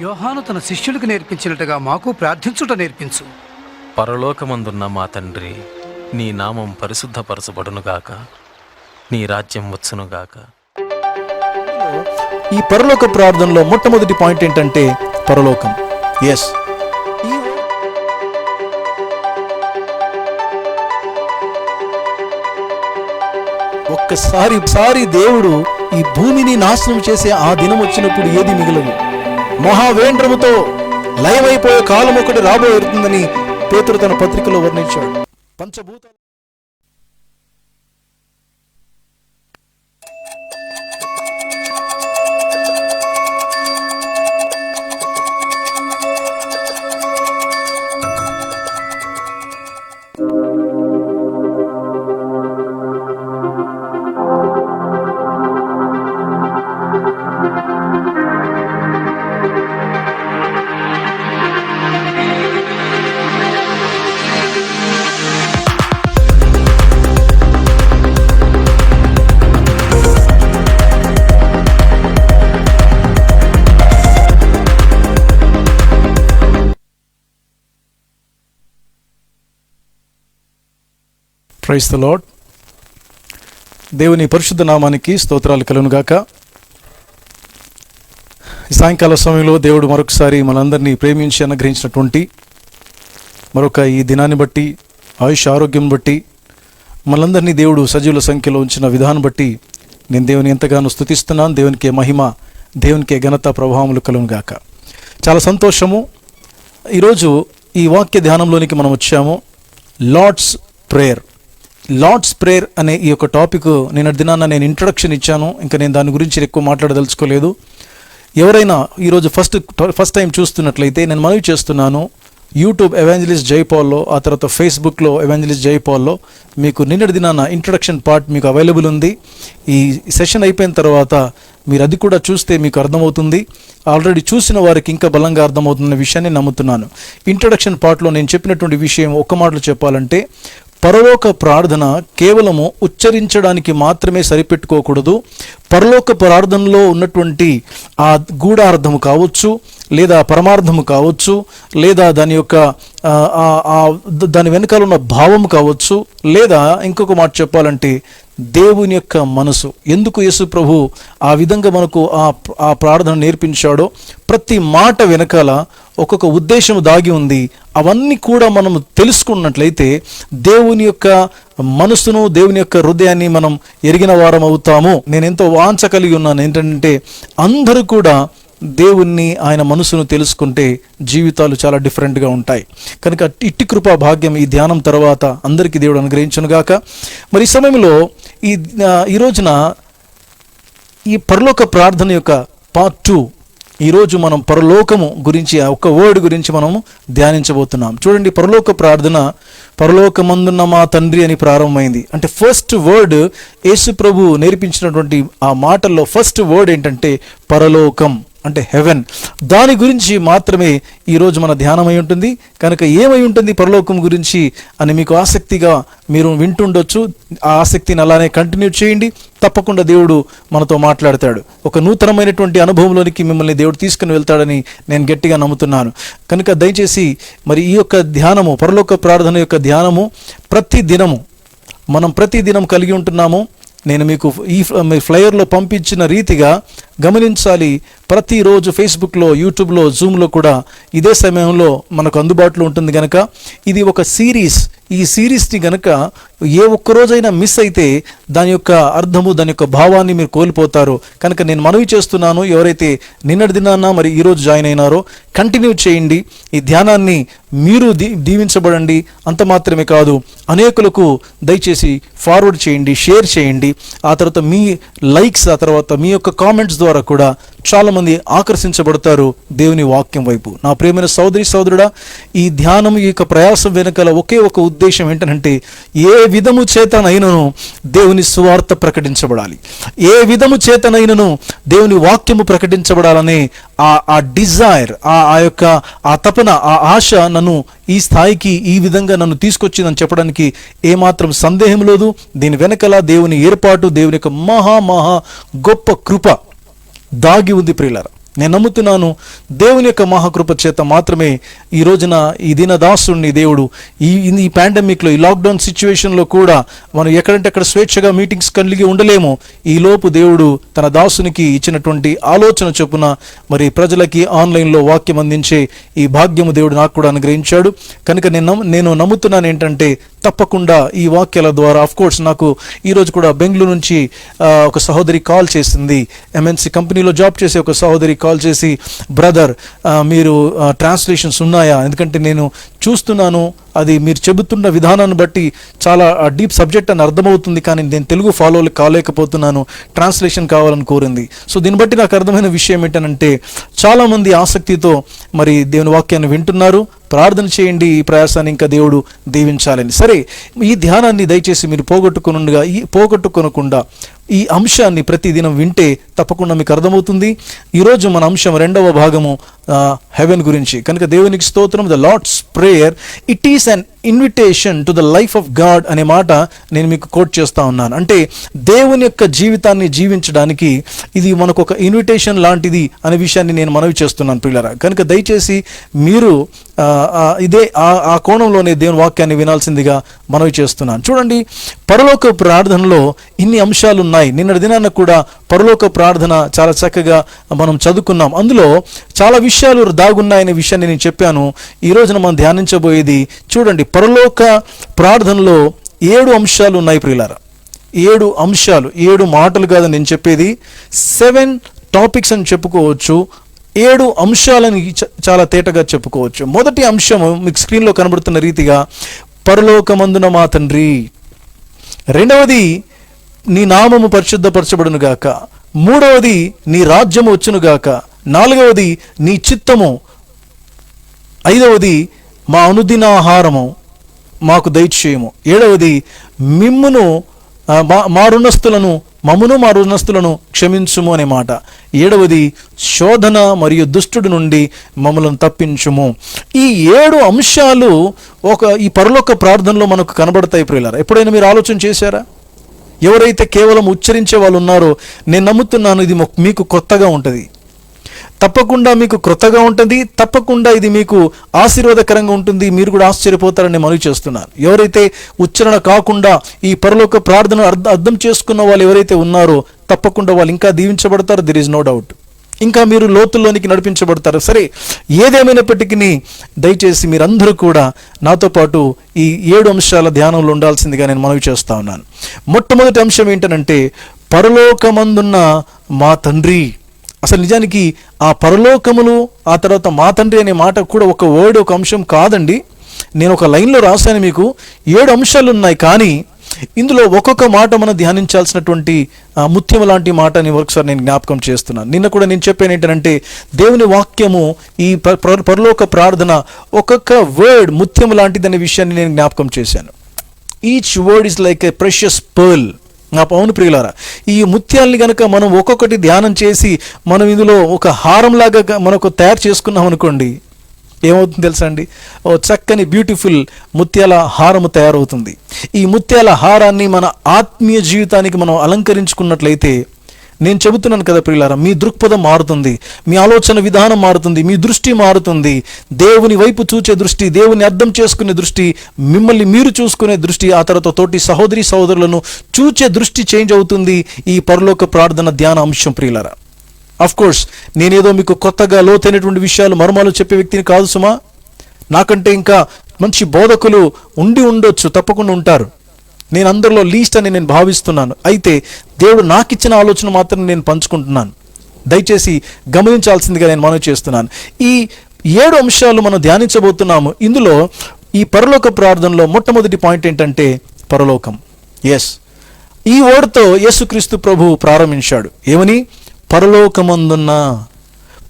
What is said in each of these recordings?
యోహాను తన శిష్యులకు నేర్పించినట్టుగా మాకు ప్రార్థించుట నేర్పించు. పరలోకమందున్న మా తండ్రి, నీ నామం పరిశుద్ధపరచబడునుగాక, నీ రాజ్యం వచ్చునుగాక. ఈ పరలోక ప్రార్థనలో మొట్టమొదటి పాయింట్ ఏంటంటే పరలోకం. ఎస్, ఒక్కసారి దేవుడు ఈ భూమిని నాశనం చేసే ఆ దినం వచ్చినప్పుడు ఏది మిగలదు. మహావేంద్రముతో లయమైపోయే కాలం ఒకటి రాబోతుందని పేతురు తన పత్రికలో వర్ణించాడు. పంచభూతాలు ప్రైజ్ ది లార్డ్. దేవుని పరిశుద్ధ నామానికి స్తోత్రాలు కలుగునుగాక. ఈ సాయంకాల సమయంలో దేవుడు మరొకసారి మనందరినీ ప్రేమించి అనుగ్రహించినటువంటి మరొక ఈ దినాన్ని బట్టి, ఆయుష్ ఆరోగ్యం బట్టి, మనందరినీ దేవుడు సజీవుల సంఖ్యలో ఉంచిన విధానం బట్టి నేను దేవుని ఎంతగానో స్తుతిస్తున్నాను. దేవునికే మహిమ, దేవునికే ఘనత, ప్రభావములు కలుగునుగాక. చాలా సంతోషము. ఈరోజు ఈ వాక్య ధ్యానంలోనికి మనం వచ్చాము. Lord's prayer. లార్డ్స్ ప్రేయర్ అనే ఈ యొక్క టాపిక్ నిన్నటి దినాన నేను ఇంట్రొడక్షన్ ఇచ్చాను. ఇంకా నేను దాని గురించి ఎక్కువ మాట్లాడదలుచుకోలేదు. ఎవరైనా ఈరోజు ఫస్ట్ టైం చూస్తున్నట్లయితే నేను మనవి చేస్తున్నాను, యూట్యూబ్ ఎవాంజలిస్ట్ జైపాల్లో, ఆ తర్వాత ఫేస్బుక్లో ఎవాంజలిస్ట్ జైపాల్లో మీకు నిన్నటి దినాన ఇంట్రొడక్షన్ పార్ట్ మీకు అవైలబుల్ ఉంది. ఈ సెషన్ అయిపోయిన తర్వాత మీరు అది కూడా చూస్తే మీకు అర్థమవుతుంది. ఆల్రెడీ చూసిన వారికి ఇంకా బలంగా అర్థమవుతున్న విషయాన్ని నమ్ముతున్నాను. ఇంట్రొడక్షన్ పార్ట్లో నేను చెప్పినటువంటి విషయం ఒక్క మాటలో చెప్పాలంటే, పరలోక ప్రార్థన కేవలము ఉచ్చరించడానికి మాత్రమే సరిపెట్టుకోకూడదు. పరలోక ప్రార్థనలో ఉన్నటువంటి ఆ గూఢార్థము కావచ్చు, లేదా పరమార్థము కావచ్చు, లేదా దాని యొక్క దాని వెనకాల ఉన్న భావం కావచ్చు, లేదా ఇంకొక మాట చెప్పాలంటే దేవుని యొక్క మనసు. ఎందుకు యేసు ప్రభు ఆ విధంగా మనకు ఆ ప్రార్థన నేర్పించాడో, ప్రతి మాట వెనకాల ఒక్కొక్క ఉద్దేశం దాగి ఉంది. అవన్నీ కూడా మనం తెలుసుకున్నట్లయితే దేవుని యొక్క మనసును, దేవుని యొక్క హృదయాన్ని మనం ఎరిగిన వారం అవుతాము. నేను ఎంతో వాంఛ కలిగి ఉన్నాను ఏంటంటే, అందరూ కూడా దేవుణ్ణి, ఆయన మనసును తెలుసుకుంటే జీవితాలు చాలా డిఫరెంట్గా ఉంటాయి. కనుక ఇట్టి కృపా భాగ్యం ఈ ధ్యానం తర్వాత అందరికీ దేవుడు అనుగ్రహించునుగాక. మరి ఈ సమయంలో ఈ రోజున ఈ పరలోక ప్రార్థన యొక్క పార్ట్ 2, ఈరోజు మనం పరలోకము గురించి, ఒక వర్డ్ గురించి మనము ధ్యానించబోతున్నాం. చూడండి, పరలోక ప్రార్థన పరలోకమందున్న మా తండ్రి అని ప్రారంభమైంది. అంటే ఫస్ట్ వర్డ్ యేసు ప్రభు నేర్పించినటువంటి ఆ మాటల్లో ఫస్ట్ వర్డ్ ఏంటంటే పరలోకం, అంటే హెవెన్. దాని గురించి మాత్రమే ఈరోజు మన ధ్యానమై ఉంటుంది. కనుక ఏమై ఉంటుంది పరలోకం గురించి అని మీకు ఆసక్తిగా మీరు వింటుండొచ్చు. ఆ ఆసక్తిని అలానే కంటిన్యూ చేయండి. తప్పకుండా దేవుడు మనతో మాట్లాడతాడు. ఒక నూతనమైనటువంటి అనుభవంలోనికి మిమ్మల్ని దేవుడు తీసుకుని వెళ్తాడని నేను గట్టిగా నమ్ముతున్నాను. కనుక దయచేసి మరి ఈ యొక్క ధ్యానము, పరలోక ప్రార్థన యొక్క ధ్యానము మనం ప్రతి దినం కలిగి ఉంటున్నాము. నేను మీకు ఈ ఫ్లైయర్లో పంపించిన రీతిగా గమనించాలి. ప్రతిరోజు ఫేస్బుక్లో, యూట్యూబ్లో, జూమ్లో కూడా ఇదే సమయంలో మనకు అందుబాటులో ఉంటుంది. కనుక ఇది ఒక సిరీస్. ఈ సిరీస్ని గనక ఏ ఒక్కరోజైనా మిస్ అయితే దాని యొక్క అర్థము, దాని యొక్క భావాన్ని మీరు కోల్పోతారు. కనుక నేను మనవి చేస్తున్నాను, ఎవరైతే నిన్నటి దినాన మరి ఈరోజు జాయిన్ అయినారో కంటిన్యూ చేయండి. ఈ ధ్యానాన్ని మీరు దీవించబడండి. అంత మాత్రమే కాదు, అనేకులకు దయచేసి ఫార్వర్డ్ చేయండి, షేర్ చేయండి. ఆ తర్వాత మీ లైక్స్, ఆ తర్వాత మీ యొక్క కామెంట్స్ ద్వారా కూడా చాలామంది ఆకర్షించబడతారు దేవుని వాక్యం వైపు. నా ప్రియమైన సోదరుడా, ఈ ధ్యానం, ఈ యొక్క ప్రయాసం వెనకాల ఒకే ఒక ఉద్దేశం ఏంటంటే, ఏ విధము చేతనైనను దేవుని సువార్త ప్రకటించబడాలి, ఏ విధము చేతనైనను దేవుని వాక్యము ప్రకటించబడాలనే ఆ డిజైర్, ఆ యొక్క ఆ తపన, ఆ ఆశ నన్ను ఈ స్థాయికి, ఈ విధంగా నన్ను తీసుకొచ్చిందని చెప్పడానికి ఏమాత్రం సందేహం లేదు. దీని వెనకాల దేవుని ఏర్పాటు, దేవుని యొక్క మహా గొప్ప కృప దాగి ఉంది ప్రియులారా. నేను నమ్ముతున్నాను దేవుని యొక్క మహాకృప చేత మాత్రమే ఈ రోజున ఈ దీనదాసుని దేవుడు ఈ పాండమిక్లో, ఈ లాక్డౌన్ సిచ్యువేషన్లో కూడా మనం ఎక్కడంటే అక్కడ స్వేచ్ఛగా మీటింగ్స్ కలిగి ఉండలేము. ఈ లోపు దేవుడు తన దాసునికి ఇచ్చినటువంటి ఆలోచన చొప్పున మరి ప్రజలకి ఆన్లైన్లో వాక్యం అందించే ఈ భాగ్యము దేవుడు నాకు కూడా అనుగ్రహించాడు. కనుక నేను నమ్ముతున్నాను ఏంటంటే తప్పకుండా ఈ వాక్యాల ద్వారా, ఆఫ్ కోర్స్ నాకు ఈరోజు కూడా బెంగళూరు నుంచి ఒక సహోదరి కాల్ చేసింది. ఎంఎన్సి కంపెనీలో జాబ్ చేసే ఒక సహోదరి కాల్ చేసి, బ్రదర్ మీరు ట్రాన్స్లేషన్స్ ఉన్నాయా? ఎందుకంటే నేను చూస్తున్నాను, అది మీరు చెబుతున్న విధానాన్ని బట్టి చాలా డీప్ సబ్జెక్ట్ అని అర్థమవుతుంది, కానీ నేను తెలుగు ఫాలో కాలేకపోతున్నాను, ట్రాన్స్లేషన్ కావాలని కోరింది. సో దీన్ని బట్టి నాకు అర్థమైన విషయం ఏంటంటే చాలామంది ఆసక్తితో మరి దేవుని వాక్యాన్ని వింటున్నారు. ప్రార్థన చేయండి, ఈ ప్రయాసాన్ని ఇంకా దేవుడు దీవించాలని. సరే, ఈ ధ్యానాన్ని దయచేసి మీరు పోగొట్టుకొనకుండా ఈ అంశాన్ని ప్రతిదినం వింటే తప్పకుండా మీకు అర్థమవుతుంది. ఈరోజు మన అంశం 2వ భాగము హెవెన్ గురించి. కనుక దేవునికి స్తోత్రం. The Lord's prayer, it is an invitation to the life of God అనే మాట నేను మీకు కోట్ చేస్తా ఉన్నాను. అంటే దేవుని యొక్క జీవితాన్ని జీవించడానికి ఇది మనకు ఒక ఇన్విటేషన్ లాంటిది అనే విషయాన్ని నేను మనవి చేస్తున్నాను ప్రియులారా. కనుక దయచేసి మీరు ఆ కోణంలోనే దేవుని వాక్యాన్ని వినాల్సిందిగా మనవి చేస్తున్నాను. చూడండి, పరలోక ప్రార్థనలో ఇన్ని అంశాలు ఉన్నాయి. నిన్నటి దినాన కూడా పరలోక ప్రార్థన చాలా చక్కగా మనం చదువుకున్నాం. అందులో చాలా విషయాలు దాగున్నాయనే విషయాన్ని నేను చెప్పాను. ఈ రోజున మనం ధ్యానించబోయేది చూడండి, పరలోక ప్రార్థనలో 7 అంశాలు ఉన్నాయి ప్రియులారా. 7 అంశాలు, 7 మాటలు కాదని నేను చెప్పేది, 7 టాపిక్స్ అని చెప్పుకోవచ్చు. 7 అంశాలని చాలా తేటగా చెప్పుకోవచ్చు. మొదటి అంశము మీకు స్క్రీన్లో కనబడుతున్న రీతిగా పరలోకమందున మా తండ్రి. రెండవది నీ నామము పరిశుద్ధపరచబడునుగాక. మూడవది నీ రాజ్యము వచ్చునుగాక. నాలుగవది నీ చిత్తము. ఐదవది మా అనుదినాహారము మాకు దయచేయము. ఏడవది మిమ్మును మా రుణస్థులను మమ్మును మా రుణస్థులను క్షమించుము అనే మాట. ఏడవది శోధన మరియు దుష్టుడి నుండి మమ్మలను తప్పించుము. ఈ 7 అంశాలు ఈ పరలోక ప్రార్థనలో మనకు కనబడతాయి ప్రియులారా. ఎప్పుడైనా మీరు ఆలోచన చేశారా? ఎవరైతే కేవలం ఉచ్చరించే వాళ్ళు ఉన్నారో నేను నమ్ముతున్నాను ఇది మీకు కొత్తగా ఉంటుంది. తప్పకుండా మీకు క్రొత్తగా ఉంటుంది. తప్పకుండా ఇది మీకు ఆశీర్వాదకరంగా ఉంటుంది. మీరు కూడా ఆశ్చర్యపోతారని మనవి చేస్తున్నాను. ఎవరైతే ఉచ్చరణ కాకుండా ఈ పరలోక ప్రార్థన అర్థం చేసుకున్న వాళ్ళు ఎవరైతే ఉన్నారో తప్పకుండా వాళ్ళు ఇంకా దీవించబడతారు. There is no doubt. ఇంకా మీరు లోతుల్లోనికి నడిపించబడతారు. సరే, ఏదేమైనప్పటికీ దయచేసి మీరందరూ కూడా నాతో పాటు ఈ 7 అంశాల ధ్యానంలో ఉండాల్సిందిగా నేను మనవి చేస్తా ఉన్నాను. మొట్టమొదటి అంశం ఏంటనంటే పరలోకమందున్న మా తండ్రి. అసలు నిజానికి ఆ పరలోకములు, ఆ తర్వాత మా తండ్రి అనే మాట కూడా ఒక వర్డ్, ఒక అంశం కాదండి. నేను ఒక లైన్లో రాశాను మీకు. 7 అంశాలు ఉన్నాయి, కానీ ఇందులో ఒక్కొక్క మాట మనం ధ్యానించాల్సినటువంటి ముత్యం లాంటి మాటని ఒకసారి నేను జ్ఞాపకం చేస్తున్నాను. నిన్న కూడా నేను చెప్పాను ఏంటంటే దేవుని వాక్యము ఈ పరలోక ప్రార్థన ఒక్కొక్క వర్డ్ ముత్యం లాంటిదనే విషయాన్ని నేను జ్ఞాపకం చేశాను. Each word is like a precious pearl. నా పౌను ప్రియులారా, ఈ ముత్యాల్ని కనుక మనం ఒక్కొక్కటి ధ్యానం చేసి మనం ఇందులో ఒక హారంలాగా మనకు తయారు చేసుకున్నాం అనుకోండి, ఏమవుతుంది తెలుసా అండి? ఓ చక్కని బ్యూటిఫుల్ ముత్యాల హారము తయారవుతుంది. ఈ ముత్యాల హారాన్ని మన ఆత్మీయ జీవితానికి మనం అలంకరించుకున్నట్లయితే, నేను చెబుతున్నాను కదా ప్రియులారా, మీ దృక్పథం మారుతుంది, మీ ఆలోచన విధానం మారుతుంది, మీ దృష్టి మారుతుంది. దేవుని వైపు చూచే దృష్టి, దేవుని అర్థం చేసుకునే దృష్టి, మిమ్మల్ని మీరు చూసుకునే దృష్టి, ఆ తర్వాత తోటి సహోదరులను చూచే దృష్టి చేంజ్ అవుతుంది ఈ పరలోక ప్రార్థన ధ్యాన అంశం ప్రియులారా. అఫ్ కోర్స్ నేనేదో మీకు కొత్తగా లోతైనటువంటి విషయాలు మర్మాలు చెప్పే వ్యక్తిని కాదు సుమా. నాకంటే ఇంకా మంచి బోధకులు ఉండొచ్చు, తప్పకుండా ఉంటారు. నేను అందరిలో లీస్ట్ అని నేను భావిస్తున్నాను. అయితే దేవుడు నాకు ఇచ్చిన ఆలోచన మాత్రం నేను పంచుకుంటున్నాను. దయచేసి గమనించాల్సిందిగా నేను మనవి చేస్తున్నాను. ఈ 7 అంశాలు మనం ధ్యానించబోతున్నాము. ఇందులో ఈ పరలోక ప్రార్థనలో మొట్టమొదటి పాయింట్ ఏంటంటే పరలోకం. ఎస్, ఈ వర్డ్తో యేసుక్రీస్తు ప్రభు ప్రారంభించాడు. ఏమని?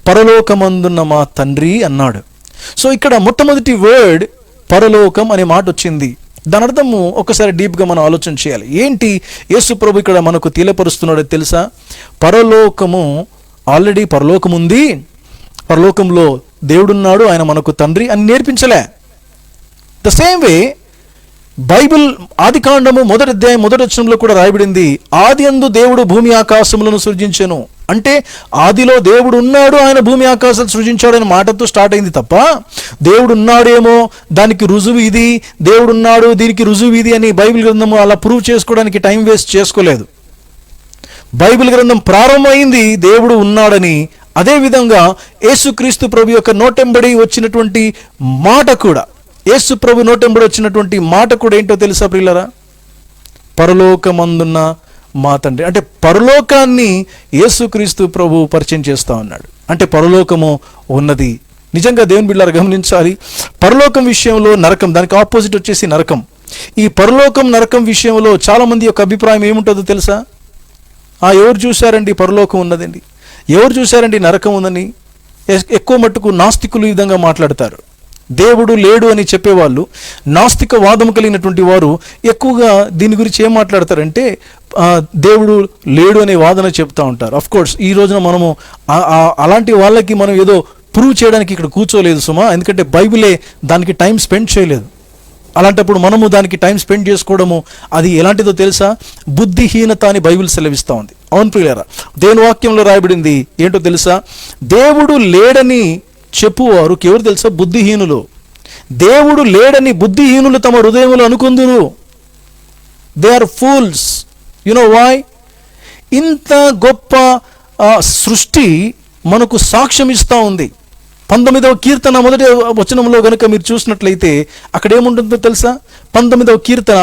పరలోకమందున్న మా తండ్రి అన్నాడు. సో ఇక్కడ మొట్టమొదటి వర్డ్ పరలోకం అనే మాట వచ్చింది. దాని అర్థము ఒకసారి డీప్గా మనం ఆలోచన చేయాలి. ఏంటి యేసు ప్రభు ఇక్కడ మనకు తెలియపరుస్తున్నాడో తెలుసా? పరలోకము, ఆల్రెడీ పరలోకం ఉంది, పరలోకంలో దేవుడున్నాడు, ఆయన మనకు తండ్రి అని నేర్పించలే. ద సేమ్ వే బైబిల్ ఆదికాండము 1వ అధ్యాయం 1వ వచనంలో కూడా రాయబడింది, ఆది అందు దేవుడు భూమి ఆకాశములను సృజించెను అంటే ఆదిలో దేవుడు ఉన్నాడు, ఆయన భూమి ఆకాశాలు సృజించాడు అనే మాటతో స్టార్ట్ అయింది తప్ప దేవుడు ఉన్నాడేమో దానికి రుజువు ఇది, దేవుడు ఉన్నాడు దీనికి రుజువు ఇది అని బైబిల్ గ్రంథము అలా ప్రూవ్ చేసుకోవడానికి టైం వేస్ట్ చేసుకోలేదు. బైబిల్ గ్రంథం ప్రారంభమైంది దేవుడు ఉన్నాడని. అదేవిధంగా యేసుక్రీస్తు ప్రభు యొక్క నోటెంబడి వచ్చినటువంటి మాట కూడా, యేసు ప్రభు నోటెంబడి వచ్చినటువంటి మాట కూడా ఏంటో తెలుసా ప్రియులరా? పరలోకమందున్న మా తండ్రి. అంటే పరలోకాన్ని యేసుక్రీస్తు ప్రభు పరిచయం చేస్తా ఉన్నాడు. అంటే పరలోకము ఉన్నది. నిజంగా దేవుని బిడ్డలారా గమనించాలి, పరలోకం విషయంలో నరకం, దానికి ఆపోజిట్ వచ్చేసి నరకం. ఈ పరలోకం నరకం విషయంలో చాలామంది యొక్క అభిప్రాయం ఏముంటుందో తెలుసా? ఎవరు చూశారండి పరలోకం ఉన్నదండి, ఎవరు చూశారండి నరకం ఉందని? ఎక్కువ మట్టుకు నాస్తికులు ఈ విధంగా మాట్లాడతారు. దేవుడు లేడు అని చెప్పేవాళ్ళు, నాస్తిక వాదం కలిగినటువంటి వారు ఎక్కువగా దీని గురించి ఏం మాట్లాడతారంటే దేవుడు లేడు అనే వాదన చెప్తూ ఉంటారు. అఫ్ కోర్స్ ఈ రోజున మనము అలాంటి వాళ్ళకి మనం ఏదో ప్రూవ్ చేయడానికి ఇక్కడ కూర్చోలేదు సుమా, ఎందుకంటే బైబిలే దానికి టైం స్పెండ్ చేయలేదు. అలాంటప్పుడు మనము దానికి టైం స్పెండ్ చేసుకోవడము అది ఎలాంటిదో తెలుసా? బుద్ధిహీనత అని బైబిల్ సెలవిస్తూ ఉంది. అవును ప్రియులారా, దేవుని వాక్యంలో రాయబడింది ఏంటో తెలుసా? దేవుడు లేడని చెప్పువారు ఎవరు తెలుసా? బుద్ధిహీనులు. దేవుడు లేడని బుద్ధిహీనులు తమ హృదయములు అనుకుందురు. They are fools. You know why? ఇంత గొప్ప సృష్టి మనకు సాక్ష్యం ఇస్తూ ఉంది. 19వ కీర్తన మొదటి వచనంలో గనుక మీరు చూసినట్లయితే అక్కడ ఏముంటుందో తెలుసా? 19వ కీర్తన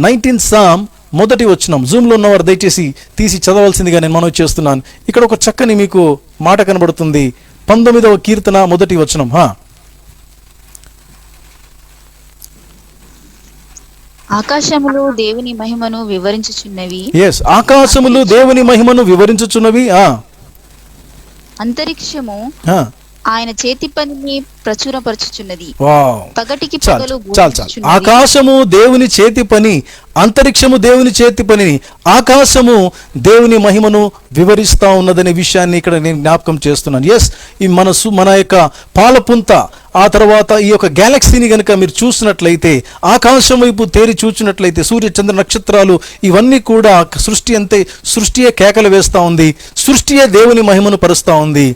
19th Psalm మొదటి వచనం. జూమ్లో ఉన్నవారు దయచేసి తీసి చదవాల్సిందిగా నేను మనవి చేస్తున్నాను. ఇక్కడ ఒక చక్కని మీకు మాట కనబడుతుంది. 19వ కీర్తన మొదటి వచనం. ఆకాశములు దేవుని మహిమను వివరించుచున్నవి. ఆకాశములు దేవుని మహిమను వివరించుచున్నవి. అంతరిక్షము ఆయన చేతి పనిని ప్రచురపరచుచున్నది. పగటికి పగలు ఆకాశము దేవుని చేతి పని, అంతరిక్షము దేవుని చేతి పనిని, ఆకాశము దేవుని మహిమను వివరిస్తా ఉన్నదనే విషయాన్ని ఇక్కడ నేను జ్ఞాపకం చేస్తున్నాను. ఈ మన యొక్క పాలపుంత, ఆ తర్వాత ఈ యొక్క గ్యాలక్సీని కనుక మీరు చూసినట్లయితే, ఆకాశం వైపు తేరి చూచినట్లయితే సూర్య చంద్ర నక్షత్రాలు ఇవన్నీ కూడా సృష్టియే కేకలు వేస్తూ ఉంది, సృష్టియే దేవుని మహిమను పరుస్తూ ఉంది.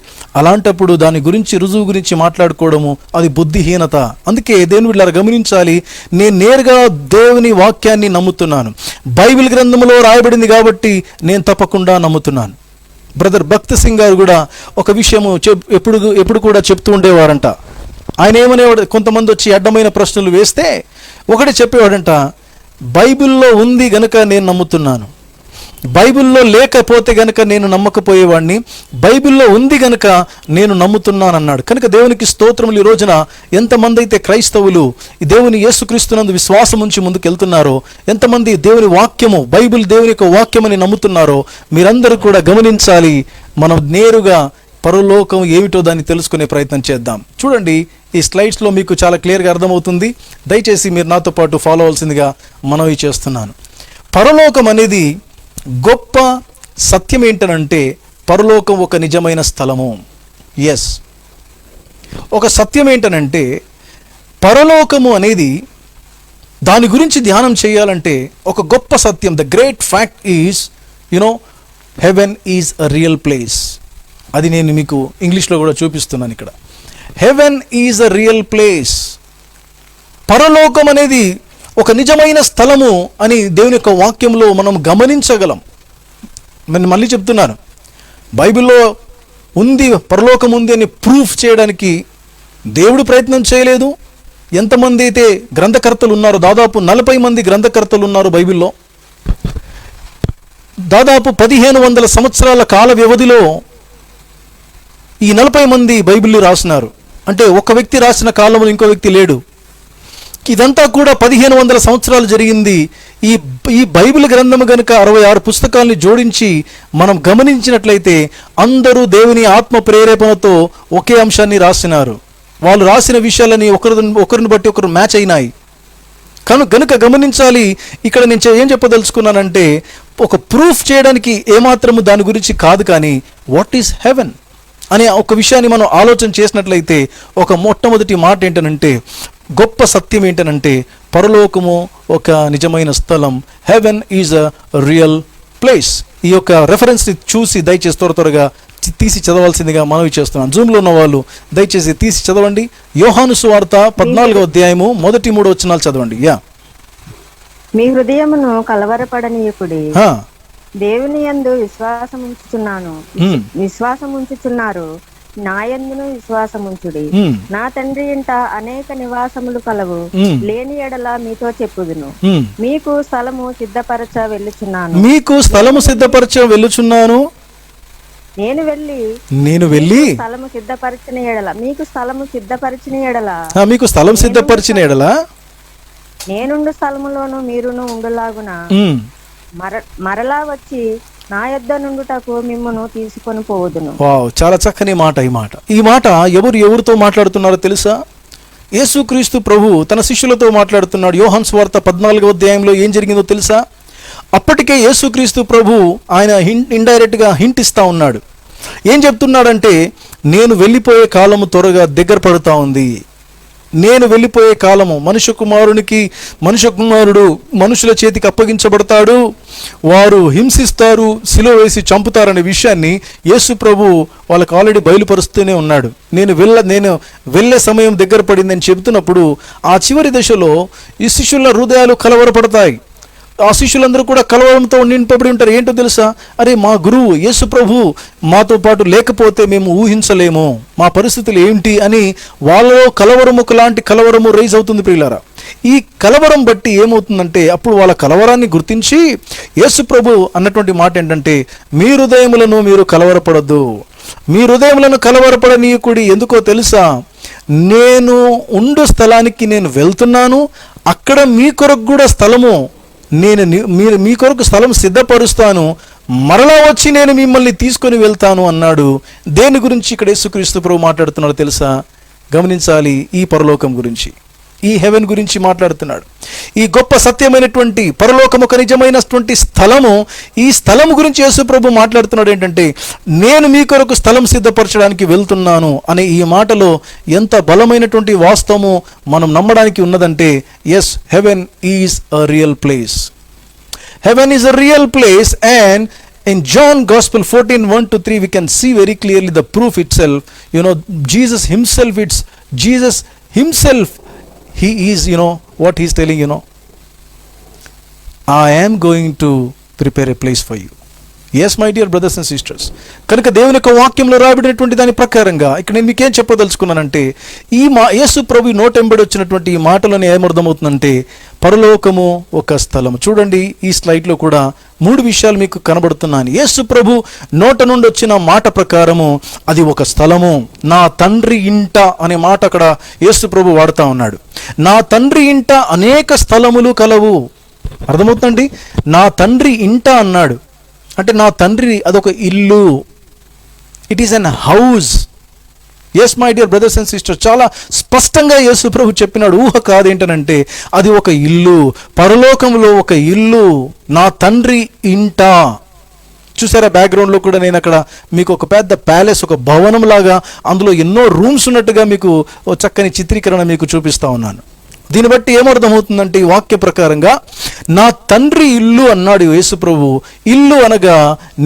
అలాంటప్పుడు దాని గురించి రుజువు గురించి మాట్లాడుకోవడము అది బుద్ధిహీనత. అందుకే దేవుని బిడ్డలారా గమనించాలి, నేను నేరుగా దేవుని వాక్యాన్ని నమ్ముతున్నాను. బైబిల్ గ్రంథంలో రాయబడింది కాబట్టి నేను తప్పకుండా నమ్ముతున్నాను. బ్రదర్ భక్త్ సింగ్ గారు కూడా ఒక విషయము ఎప్పుడు కూడా చెప్తూ ఉండేవారంట. ఆయన ఏమనేవాడు, కొంతమంది వచ్చి అడ్డమైన ప్రశ్నలు వేస్తే ఒకటి చెప్పేవాడంట, బైబిల్లో ఉంది గనుక నేను నమ్ముతున్నాను, బైబిల్లో లేకపోతే గనక నేను నమ్మకపోయేవాడిని, బైబిల్లో ఉంది గనక నేను నమ్ముతున్నాను అన్నాడు. కనుక దేవునికి స్తోత్రములు. ఈ రోజున ఎంతమంది అయితే క్రైస్తవులు ఈ దేవుని యేసుక్రీస్తునందు విశ్వాసం ఉంచి ముందుకు వెళ్తున్నారో, ఎంతమంది దేవుని వాక్యము, బైబిల్ దేవుని యొక్క వాక్యమని నమ్ముతున్నారో మీరందరూ కూడా గమనించాలి. మనం నేరుగా పరలోకం ఏమిటో దాన్ని తెలుసుకునే ప్రయత్నం చేద్దాం. చూడండి, ఈ స్లైడ్స్లో మీకు చాలా క్లియర్గా అర్థమవుతుంది. దయచేసి మీరు నాతో పాటు ఫాలో అవ్వాల్సిందిగా మనవి చేస్తున్నాను. పరలోకం అనేది గొప్ప సత్యం ఏంటనంటే, పరలోకం ఒక నిజమైన స్థలము. ఒక సత్యం ఏంటనంటే, పరలోకము అనేది దాని గురించి ధ్యానం చేయాలంటే ఒక గొప్ప సత్యం. The great fact is heaven is a real place. అది నేను మీకు ఇంగ్లీష్లో కూడా చూపిస్తున్నాను ఇక్కడ. Heaven is a real place. పరలోకం అనేది ఒక నిజమైన స్థలము అని దేవుని యొక్క వాక్యంలో మనం గమనించగలం. నేను మళ్ళీ చెప్తున్నాను, బైబిల్లో ఉంది, పరలోకం ఉంది అని ప్రూఫ్ చేయడానికి దేవుడు ప్రయత్నం చేయలేదు. ఎంతమంది అయితే గ్రంథకర్తలు ఉన్నారో, దాదాపు 40 మంది గ్రంథకర్తలు ఉన్నారు బైబిల్లో. దాదాపు 1500 సంవత్సరాల కాల వ్యవధిలో ఈ 40 మంది బైబిల్ని రాసినారు. అంటే ఒక వ్యక్తి రాసిన కాలంలో ఇంకో వ్యక్తి లేడు. ఇదంతా కూడా 1500 సంవత్సరాలు జరిగింది. ఈ బైబిల్ గ్రంథము కనుక 66 పుస్తకాలని జోడించి మనం గమనించినట్లయితే అందరూ దేవుని ఆత్మ ప్రేరేపణతో ఒకే అంశాన్ని రాసినారు. వాళ్ళు రాసిన విషయాలని ఒకరిని బట్టి ఒకరు మ్యాచ్ అయినాయి. కనుక గమనించాలి. ఇక్కడ నేను ఏం చెప్పదలుచుకున్నానంటే, ఒక ప్రూఫ్ చేయడానికి ఏమాత్రము దాని గురించి కాదు, కానీ వాట్ ఈస్ హెవెన్ అనే ఒక విషయాన్ని మనం ఆలోచన చేసినట్లయితే ఒక మొట్టమొదటి మాట ఏంటనంటే, గొప్ప సత్యం ఏంటనంటే, పరలోకము ఒక నిజమైన స్థలం. Haven is a real place. ఈ యొక్క రెఫరెన్స్ని చూసి దయచేసి త్వరగా తీసి చదవాల్సిందిగా మనవి చేస్తున్నాను. జూమ్లో ఉన్న వాళ్ళు దయచేసి తీసి చదవండి. యోహాను సువార్త 14వ అధ్యాయము 1-3 వచనాలు చదవండి. మీ హృదయమును కలవరపడనీయకుడి, దేవుని యందు విశ్వాసముంచుచున్నారు, నా యందును విశ్వాసముంచుడి. నా తండ్రి ఇంట అనేక నివాసములు కలవు, లేని ఎడల మీతో చెప్పుదును. మీకు స్థలము సిద్ధపరచ వెళ్ళుచున్నాను. నేను వెళ్ళి స్థలము సిద్ధపరిచిన ఎడల మీకు స్థలం సిద్ధపరిచిన ఎడల నేనుండు స్థలములోను మీరును ఉండులాగున మరలా వచ్చి నా యొద్ద నుండుటకు మిమ్మును తీసుకొని పోవుదును. వావ్, చాలా చక్కని మాట. ఈ మాట ఎవరితో మాట్లాడుతున్నారో తెలుసా? యేసుక్రీస్తు ప్రభు తన శిష్యులతో మాట్లాడుతున్నాడు. యోహాను సువార్త 14వ అధ్యాయంలో ఏం జరిగిందో తెలుసా? అప్పటికే యేసుక్రీస్తు ప్రభు ఆయన ఇండైరెక్ట్ గా హింట్ ఇస్తా ఉన్నాడు. ఏం చెప్తున్నాడంటే, నేను వెళ్ళిపోయే కాలము త్వరగా దగ్గర పడుతా ఉంది. నేను వెళ్ళిపోయే కాలము, మనుష్య కుమారుడు మనుషుల చేతికి అప్పగించబడతాడు, వారు హింసిస్తారు, సిలువ వేసి చంపుతారనే విషయాన్ని యేసు ప్రభు వాళ్ళకు ఆల్రెడీ బయలుపరుస్తూనే ఉన్నాడు. నేను వెళ్ళే సమయం దగ్గర పడిందని చెబుతున్నప్పుడు ఆ చివరి దశలో ఈ శిష్యుల హృదయాలు కలవరపడతాయి. ఆ శిష్యులందరూ కూడా కలవరంతో నింపబడి ఉంటారు. ఏంటో తెలుసా? అరే, మా గురువు యేసు ప్రభు మాతో పాటు లేకపోతే మేము ఊహించలేము, మా పరిస్థితులు ఏంటి అని వాళ్ళలో లాంటి కలవరము రైజ్ అవుతుంది. ప్రియులారా, ఈ కలవరం బట్టి ఏమవుతుందంటే, అప్పుడు వాళ్ళ కలవరాన్ని గుర్తించి యేసు ప్రభు అన్నటువంటి మాట ఏంటంటే, మీ హృదయములను మీరు కలవరపడద్దు, మీ హృదయములను కలవరపడనీయకుడి. ఎందుకో తెలుసా? నేను ఉండు స్థలానికి నేను వెళ్తున్నాను, అక్కడ మీ కొరకు కూడా స్థలము మీ కొరకు స్థలం సిద్ధపరుస్తాను, మరలా వచ్చి నేను మిమ్మల్ని తీసుకొని వెళ్తాను అన్నాడు. దేని గురించి ఇక్కడ యేసుక్రీస్తు ప్రభు మాట్లాడుతున్నాడు తెలుసా? గమనించాలి. ఈ పరలోకం గురించి, ఈ హెవెన్ గురించి మాట్లాడుతున్నాడు. ఈ గొప్ప సత్యమైనటువంటి పరలోకం, ఒక నిజమైనటువంటి స్థలము, ఈ స్థలము గురించి యేసు ప్రభు మాట్లాడుతున్నాడు. ఏంటంటే, నేను మీ కొరకు స్థలం సిద్ధపరచడానికి వెళ్తున్నాను అనే ఈ మాటలో ఎంత బలమైనటువంటి వాస్తవము మనం నమ్మడానికి ఉన్నదంటే, yes, heaven is a real place. Heaven is a real place, and in John Gospel 14:1-3 we can see very clearly the proof itself. Jesus himself, he is, what he's telling, I am going to prepare a place for you. Yes my dear brothers and sisters, కనుక దేవుని యొక్క వాక్యంలో రాబడినటువంటి దాని ప్రకారంగా ఇక్కడ నేను మీకేం చెప్పదలుచుకున్నానంటే, యేసు ప్రభు నోటెంబడి వచ్చినటువంటి ఈ మాటలోనే ఏమర్థమవుతుందంటే, పరలోకము ఒక స్థలము. చూడండి, ఈ స్లైడ్లో కూడా 3 విషయాలు మీకు కనబడుతున్నాను. యేసు ప్రభు నోట నుండి వచ్చిన మాట ప్రకారము అది ఒక స్థలము. నా తండ్రి ఇంట అనే మాట అక్కడ యేసు ప్రభు వాడుతూ ఉన్నాడు. నా తండ్రి ఇంట అనేక స్థలములు కలవు. అర్థమవుతుందండి? నా తండ్రి ఇంట అన్నాడు అంటే నా తండ్రి అదొక ఇల్లు. It is an house. Yes my dear brothers and sisters, చాలా స్పష్టంగా యేసు ప్రభు చెప్పినాడు. ఊహ కాదేంటనంటే, అది ఒక ఇల్లు, పరలోకంలో ఒక ఇల్లు, నా తండ్రి ఇంట. చూసారా, బ్యాక్గ్రౌండ్లో కూడా నేను అక్కడ మీకు ఒక పెద్ద ప్యాలెస్, ఒక భవనం లాగా, అందులో ఎన్నో రూమ్స్ ఉన్నట్టుగా మీకు చక్కని చిత్రీకరణ మీకు చూపిస్తా ఉన్నాను. దీన్ని బట్టి ఏమర్థమవుతుందంటే, ఈ వాక్య ప్రకారంగా నా తండ్రి ఇల్లు అన్నాడు యేసు ప్రభు. ఇల్లు అనగా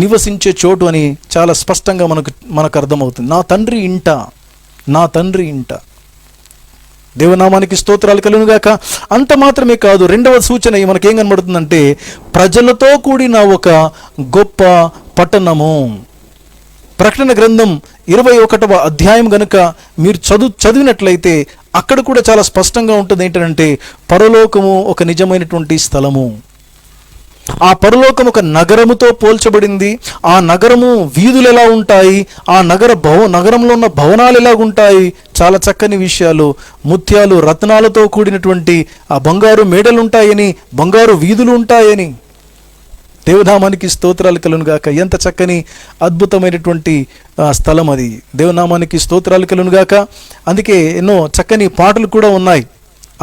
నివసించే చోటు అని చాలా స్పష్టంగా మనకు అర్థమవుతుంది. నా తండ్రి ఇంట, నా తండ్రి ఇంట. దేవనామానికి స్తోత్రాలు కలుగునుగాక. అంత మాత్రమే కాదు, 2వ సూచన మనకేం కనబడుతుందంటే, ప్రజలతో కూడిన ఒక గొప్ప పట్టణము. ప్రకటన గ్రంథం 21వ అధ్యాయం గనుక మీరు చదివినట్లయితే అక్కడ కూడా చాలా స్పష్టంగా ఉంటుంది. ఏంటంటే, పరలోకము ఒక నిజమైనటువంటి స్థలము. ఆ పరలోకం ఒక నగరముతో పోల్చబడింది. ఆ నగరము వీధులు ఎలా ఉంటాయి, ఆ నగరంలో ఉన్న భవనాలు ఎలాగుంటాయి, చాలా చక్కని విషయాలు. ముత్యాలు రత్నాలతో కూడినటువంటి ఆ బంగారు మేడలు ఉంటాయని, బంగారు వీధులు ఉంటాయని. దేవనామానికి స్తోత్రాలు కలుగునుగాక. ఎంత చక్కని అద్భుతమైనటువంటి స్థలం అది. దేవనామానికి స్తోత్రాలు కలుగునుగాక. అందుకే ఎన్నో చక్కని పాటలు కూడా ఉన్నాయి.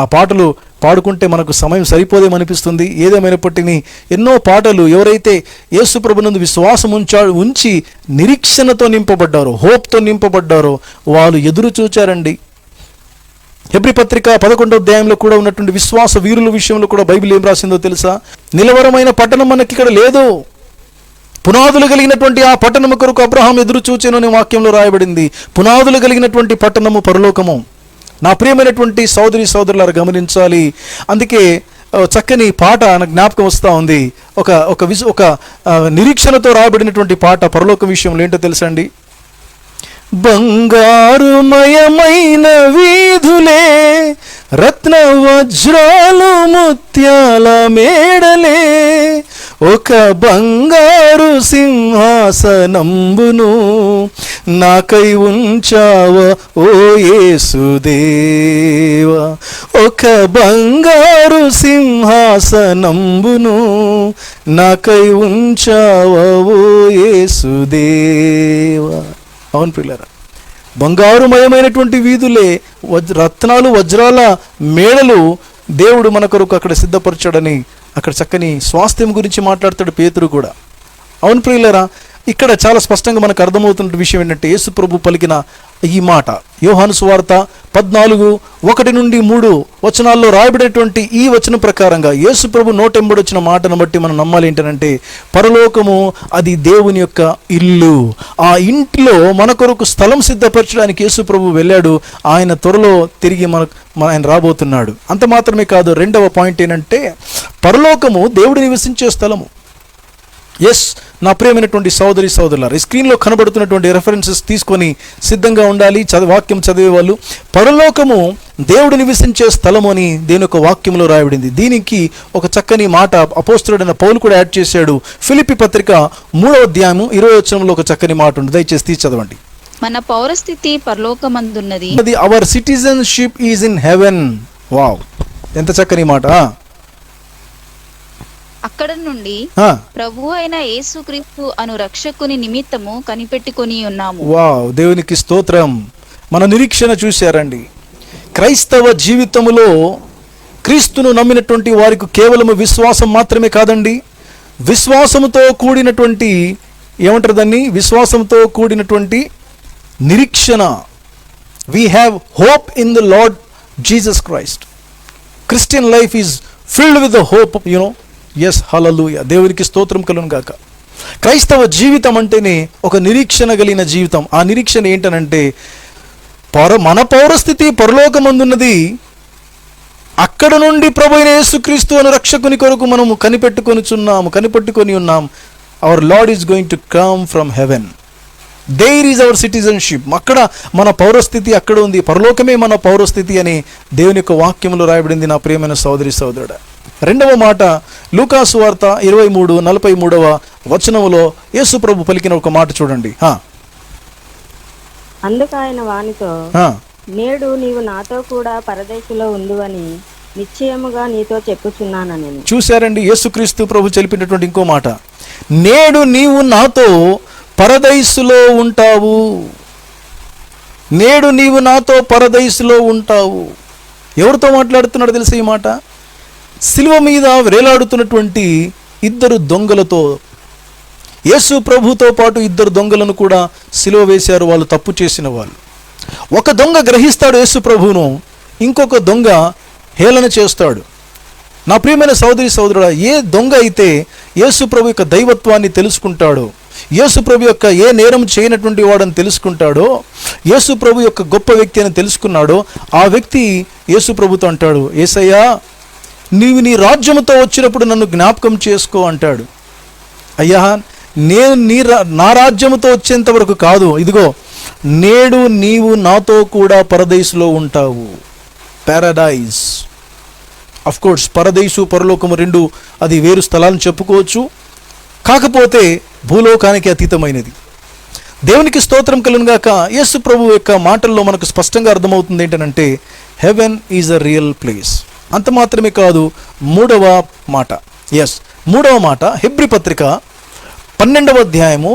ఆ పాటలు పాడుకుంటే మనకు సమయం సరిపోదేమనిపిస్తుంది. ఏదేమైనప్పటికీ ఎన్నో పాటలు, ఎవరైతే యేసు ప్రభునందు విశ్వాసం ఉంచి నిరీక్షణతో నింపబడ్డారో, హోప్తో నింపబడ్డారో, వాళ్ళు ఎదురు చూచారండి. హెబ్రీ పత్రిక 11వ అధ్యాయంలో కూడా ఉన్నటువంటి విశ్వాస వీరుల విషయంలో కూడా బైబిల్ ఏం రాసిందో తెలుసా? నిలవరమైన పట్టణం మనకి ఇక్కడ లేదు, పునాదులు కలిగినటువంటి ఆ పట్టణము కొరకు అబ్రహాం ఎదురు చూచెను అనే వాక్యంలో రాయబడింది. పునాదులు కలిగినటువంటి పట్టణము పరలోకము. నా ప్రియమైనటువంటి సోదరి సోదరులారు గమనించాలి. అందుకే చక్కని పాట నాకు జ్ఞాపకం వస్తూ ఉంది. ఒక నిరీక్షణతో రాయబడినటువంటి పాట పరలోక విషయంలో ఏంటో తెలుసా అండి? బంగారుమయమైన వీధులే, రత్న వజ్రాలు ముత్యాల మేడలే, ఒక బంగారు సింహాసనంబును నాకై ఉంచావ ఓ యేసుదేవా, ఒక బంగారు సింహాసనంబును నాకై ఉంచావ ఓ యేసుదేవా. అవును ప్రియులారా, బంగారుమయమైనటువంటి వీధులే, రత్నాలు వజ్రాల మేడలు దేవుడు మన కొరకు అక్కడ సిద్ధపరచాడని అక్కడ చక్కని స్వాస్థ్యం గురించి మాట్లాడతాడు పేతురు కూడా. అవును ప్రియులారా, ఇక్కడ చాలా స్పష్టంగా మనకు అర్థమవుతున్న విషయం ఏంటంటే యేసు ప్రభు పలికిన ఈ మాట యోహాను సువార్త 14:1-3 వచనాల్లో రాయబడేటువంటి ఈ వచనం ప్రకారంగా యేసు ప్రభు నోటెంబడి వచ్చిన మాటను బట్టి మనం నమ్మాలి ఏంటంటే పరలోకము అది దేవుని యొక్క ఇల్లు. ఆ ఇంటిలో మన కొరకు స్థలం సిద్ధపరచడానికి యేసు ప్రభు వెళ్ళాడు. ఆయన త్వరలో తిరిగి ఆయన రాబోతున్నాడు. అంత మాత్రమే కాదు, రెండవ పాయింట్ ఏంటంటే పరలోకము దేవుడు నివసించే స్థలము. ఎస్ నా ప్రియమైనటువంటి సోదరి సోదరులారు, ఈ స్క్రీన్లో కనబడుతున్నటువంటి రెఫరెన్సెస్ తీసుకొని సిద్ధంగా ఉండాలి. వాక్యం చదివే వాళ్ళు. పరలోకము దేవుడు నివసించే స్థలము అని దేని యొక్క వాక్యంలో రాయబడింది. దీనికి ఒక చక్కని మాట అపోస్తలుడైన పౌలు కూడా యాడ్ చేశాడు. ఫిలిప్పీ పత్రిక 3వ అధ్యాయము 20వ వచనంలో ఒక చక్కని మాట ఉంది. దయచేసి తీసి చదవండి. మన పౌరస్థితి పరలోకమందున్నది, our citizenship is in heaven. Wow, ఎంత చక్కని మాట. అక్కడ నుండి ప్రభు అయిన యేసుక్రీస్తు అను రక్షకుని నిమిత్తము కనిపెట్టుకొని ఉన్నాము. వావ్, దేవునికి స్తోత్రం. మన నిరీక్షణ చూశారండి. క్రైస్తవ జీవితములో క్రీస్తును నమ్మినటువంటి వారికి కేవలం విశ్వాసం మాత్రమే కాదండి, విశ్వాసముతో కూడినటువంటి ఏమంటారు దాన్ని, విశ్వాసంతో కూడినటువంటి నిరీక్షణ. We have hope in the Lord Jesus Christ. Christian life is filled with the hope, you know. Yes, hallelujah, దేవునికి స్తోత్రం కలుగును గాక. క్రైస్తవ జీవితం అంటేనే ఒక నిరీక్షణ కలిగిన జీవితం. ఆ నిరీక్షణ ఏంటనంటే మన పౌరస్థితి పరలోకమందున్నది, అక్కడ నుండి ప్రభువైన యేసుక్రీస్తు అను రక్షకుని కొరకు మనము కనిపెట్టుకొని ఉన్నాం. Our Lord is going to come from heaven. There is our citizenship. అక్కడ మన పౌరస్థితి అక్కడ ఉంది. పరలోకమే మన పౌరస్థితి అని దేవుని యొక్క వాక్యంలో రాయబడింది. నా ప్రియమైన సోదరి సోదరుడా, రెండవ మాట లూకాసు వార్త 23:43 వచనములో యేసు ప్రభు పలికిన ఒక మాట చూడండి. అందుకు ఆయన వానితో, నేడు నీవు నాతో కూడా పరదేశులో ఉందువని నిశ్చయముగా నీతో చెప్పుచున్నానని. చూశారండి, యేసుక్రీస్తు ప్రభు చెప్పినటువంటి ఇంకో మాట, నేడు నీవు నాతో పరదైసులో ఉంటావు. నేడు నీవు నాతో పరదైసులో ఉంటావు. ఎవరితో మాట్లాడుతున్నాడు తెలుసా ఈ మాట? శిలువ మీద వేలాడుతున్నటువంటి ఇద్దరు దొంగలతో. యేసు ప్రభుతో పాటు ఇద్దరు దొంగలను కూడా శిలువ వేశారు. వాళ్ళు తప్పు చేసిన వాళ్ళు. ఒక దొంగ గ్రహిస్తాడు యేసు ప్రభువును, ఇంకొక దొంగ హేళన చేస్తాడు. నా ప్రియమైన సోదరి సోదరుడా, ఏ దొంగ అయితే యేసు ప్రభు యొక్క దైవత్వాన్ని తెలుసుకుంటాడో, యేసు ప్రభు యొక్క ఏ నేరం చేయనటువంటి వాడని తెలుసుకుంటాడో, యేసు ప్రభు యొక్క గొప్ప వ్యక్తి అని తెలుసుకున్నాడో, ఆ వ్యక్తి యేసు ప్రభుతో అంటాడు, యేసయ్యా నీవు నీ రాజ్యముతో వచ్చినప్పుడు నన్ను జ్ఞాపకం చేసుకో అంటాడు. అయ్యా నేను నా రాజ్యముతో వచ్చేంత వరకు కాదు, ఇదిగో నేడు నీవు నాతో కూడా పరదేశులో ఉంటావు. పారడైజ్. అఫ్ కోర్స్ పరదేశు పరలోకము రెండు అది వేరు స్థలాలను చెప్పుకోవచ్చు, కాకపోతే భూలోకానికి అతీతమైనది. దేవునికి స్తోత్రం కలుగును గాక. యేసు ప్రభు యొక్క మాటల్లో మనకు స్పష్టంగా అర్థమవుతుంది ఏంటంటే haven is a real place. అంత మాత్రమే కాదు, మూడవ మాట హెబ్రీ పత్రిక 12వ అధ్యాయము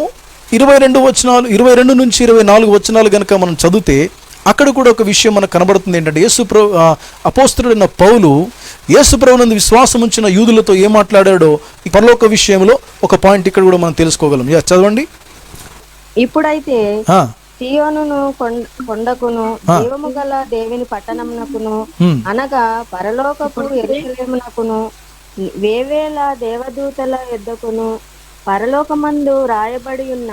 22 నుంచి 24 వచనాలు కనుక మనం చదివితే అక్కడ కూడా ఒక విషయం మనకు కనబడుతుంది. ఏంటంటే అపోస్తలుడైన పౌలు యేసు ప్రభువునందు విశ్వాసం ఉంచిన యూదులతో ఏం మాట్లాడాడో ఈ పరలోక విషయంలో ఒక పాయింట్ ఇక్కడ కూడా మనం తెలుసుకోగలం. చదవండి. ఇప్పుడైతే సియోనును కొండకును జీవము గల దేవుని పట్టణమునకును అనగా పరలోకపు యెరూషలేమునకును వేవేల దేవదూతల యొద్దకును పరలోకమందు రాయబడి ఉన్న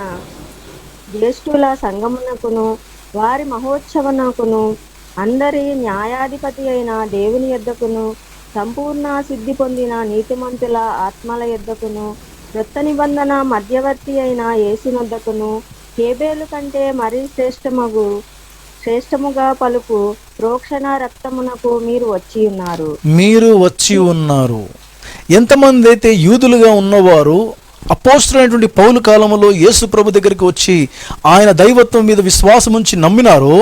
జ్యేష్ఠుల సంగమునకును వారి మహోత్సవనకును అందరి న్యాయాధిపతి అయిన దేవుని యొద్దకును సంపూర్ణ సిద్ధి పొందిన నీతిమంతుల ఆత్మల యొద్దకును క్రొత్త నిబంధన మధ్యవర్తి అయిన యేసునొద్దకును హేబేలు కంటే మరీ శ్రేష్టముగా పలుకు ప్రోక్షణ రక్తమునకు మీరు వచ్చి ఉన్నారు. ఎంతమంది అయితే యూదులుగా ఉన్నవారు అపోస్తలుడైనటువంటి పౌలు కాలంలో యేసు ప్రభు దగ్గరికి వచ్చి ఆయన దైవత్వం మీద విశ్వాసం ఉంచి నమ్మినారో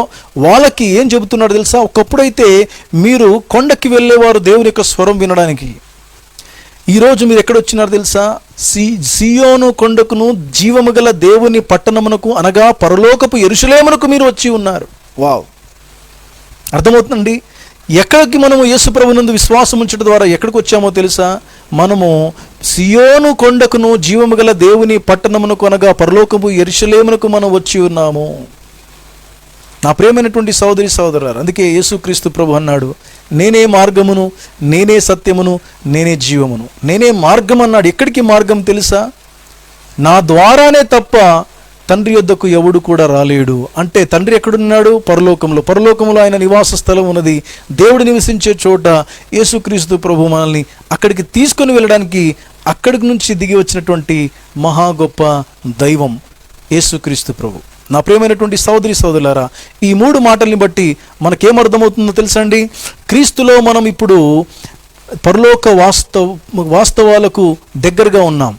వాళ్ళకి ఏం చెబుతున్నాడు తెలుసా? ఒకప్పుడైతే మీరు కొండకి వెళ్ళేవారు దేవుని యొక్క స్వరం వినడానికి. ఈరోజు మీరు ఎక్కడొచ్చినారు తెలుసా? సియోను కొండకును జీవము గల దేవుని పట్టణమునకు అనగా పరలోకపు యెరూషలేమునకు మీరు వచ్చి ఉన్నారు. వావ్, అర్థమవుతుందండి? ఎక్కడికి మనము యేసు ప్రభునందు విశ్వాసం ఉంచడం ద్వారా ఎక్కడికి వచ్చామో తెలుసా? మనము సియోను కొండకును జీవము గల దేవుని పట్టణమునకు అనగా పరలోకపు యెరూషలేమునకు మనం వచ్చి ఉన్నాము. నా ప్రియమైనటువంటి సోదరి సోదరులారా, అందుకే యేసుక్రీస్తు ప్రభు అన్నాడు, నేనే మార్గమును, నేనే సత్యమును, నేనే జీవమును. నేనే మార్గం అన్నాడు. ఎక్కడికి మార్గం తెలుసా? నా ద్వారానే తప్ప తండ్రి యొద్దకు ఎవడు కూడా రాలేడు. అంటే తండ్రి ఎక్కడున్నాడు? పరలోకంలో. పరలోకంలో ఆయన నివాస స్థలం ఉన్నది. దేవుడు నివసించే చోట యేసుక్రీస్తు ప్రభు మనల్ని అక్కడికి తీసుకొని వెళ్ళడానికి అక్కడికి నుంచి దిగి వచ్చినటువంటి మహా గొప్ప దైవం యేసుక్రీస్తు ప్రభు. నా ప్రియమైనటువంటి సోదరి సోదరులారా, ఈ 3 మాటల్ని బట్టి మనకేమర్థమవుతుందో తెలుసండి? క్రీస్తులో మనం ఇప్పుడు పరలోక వాస్తవాలకు దగ్గరగా ఉన్నాం.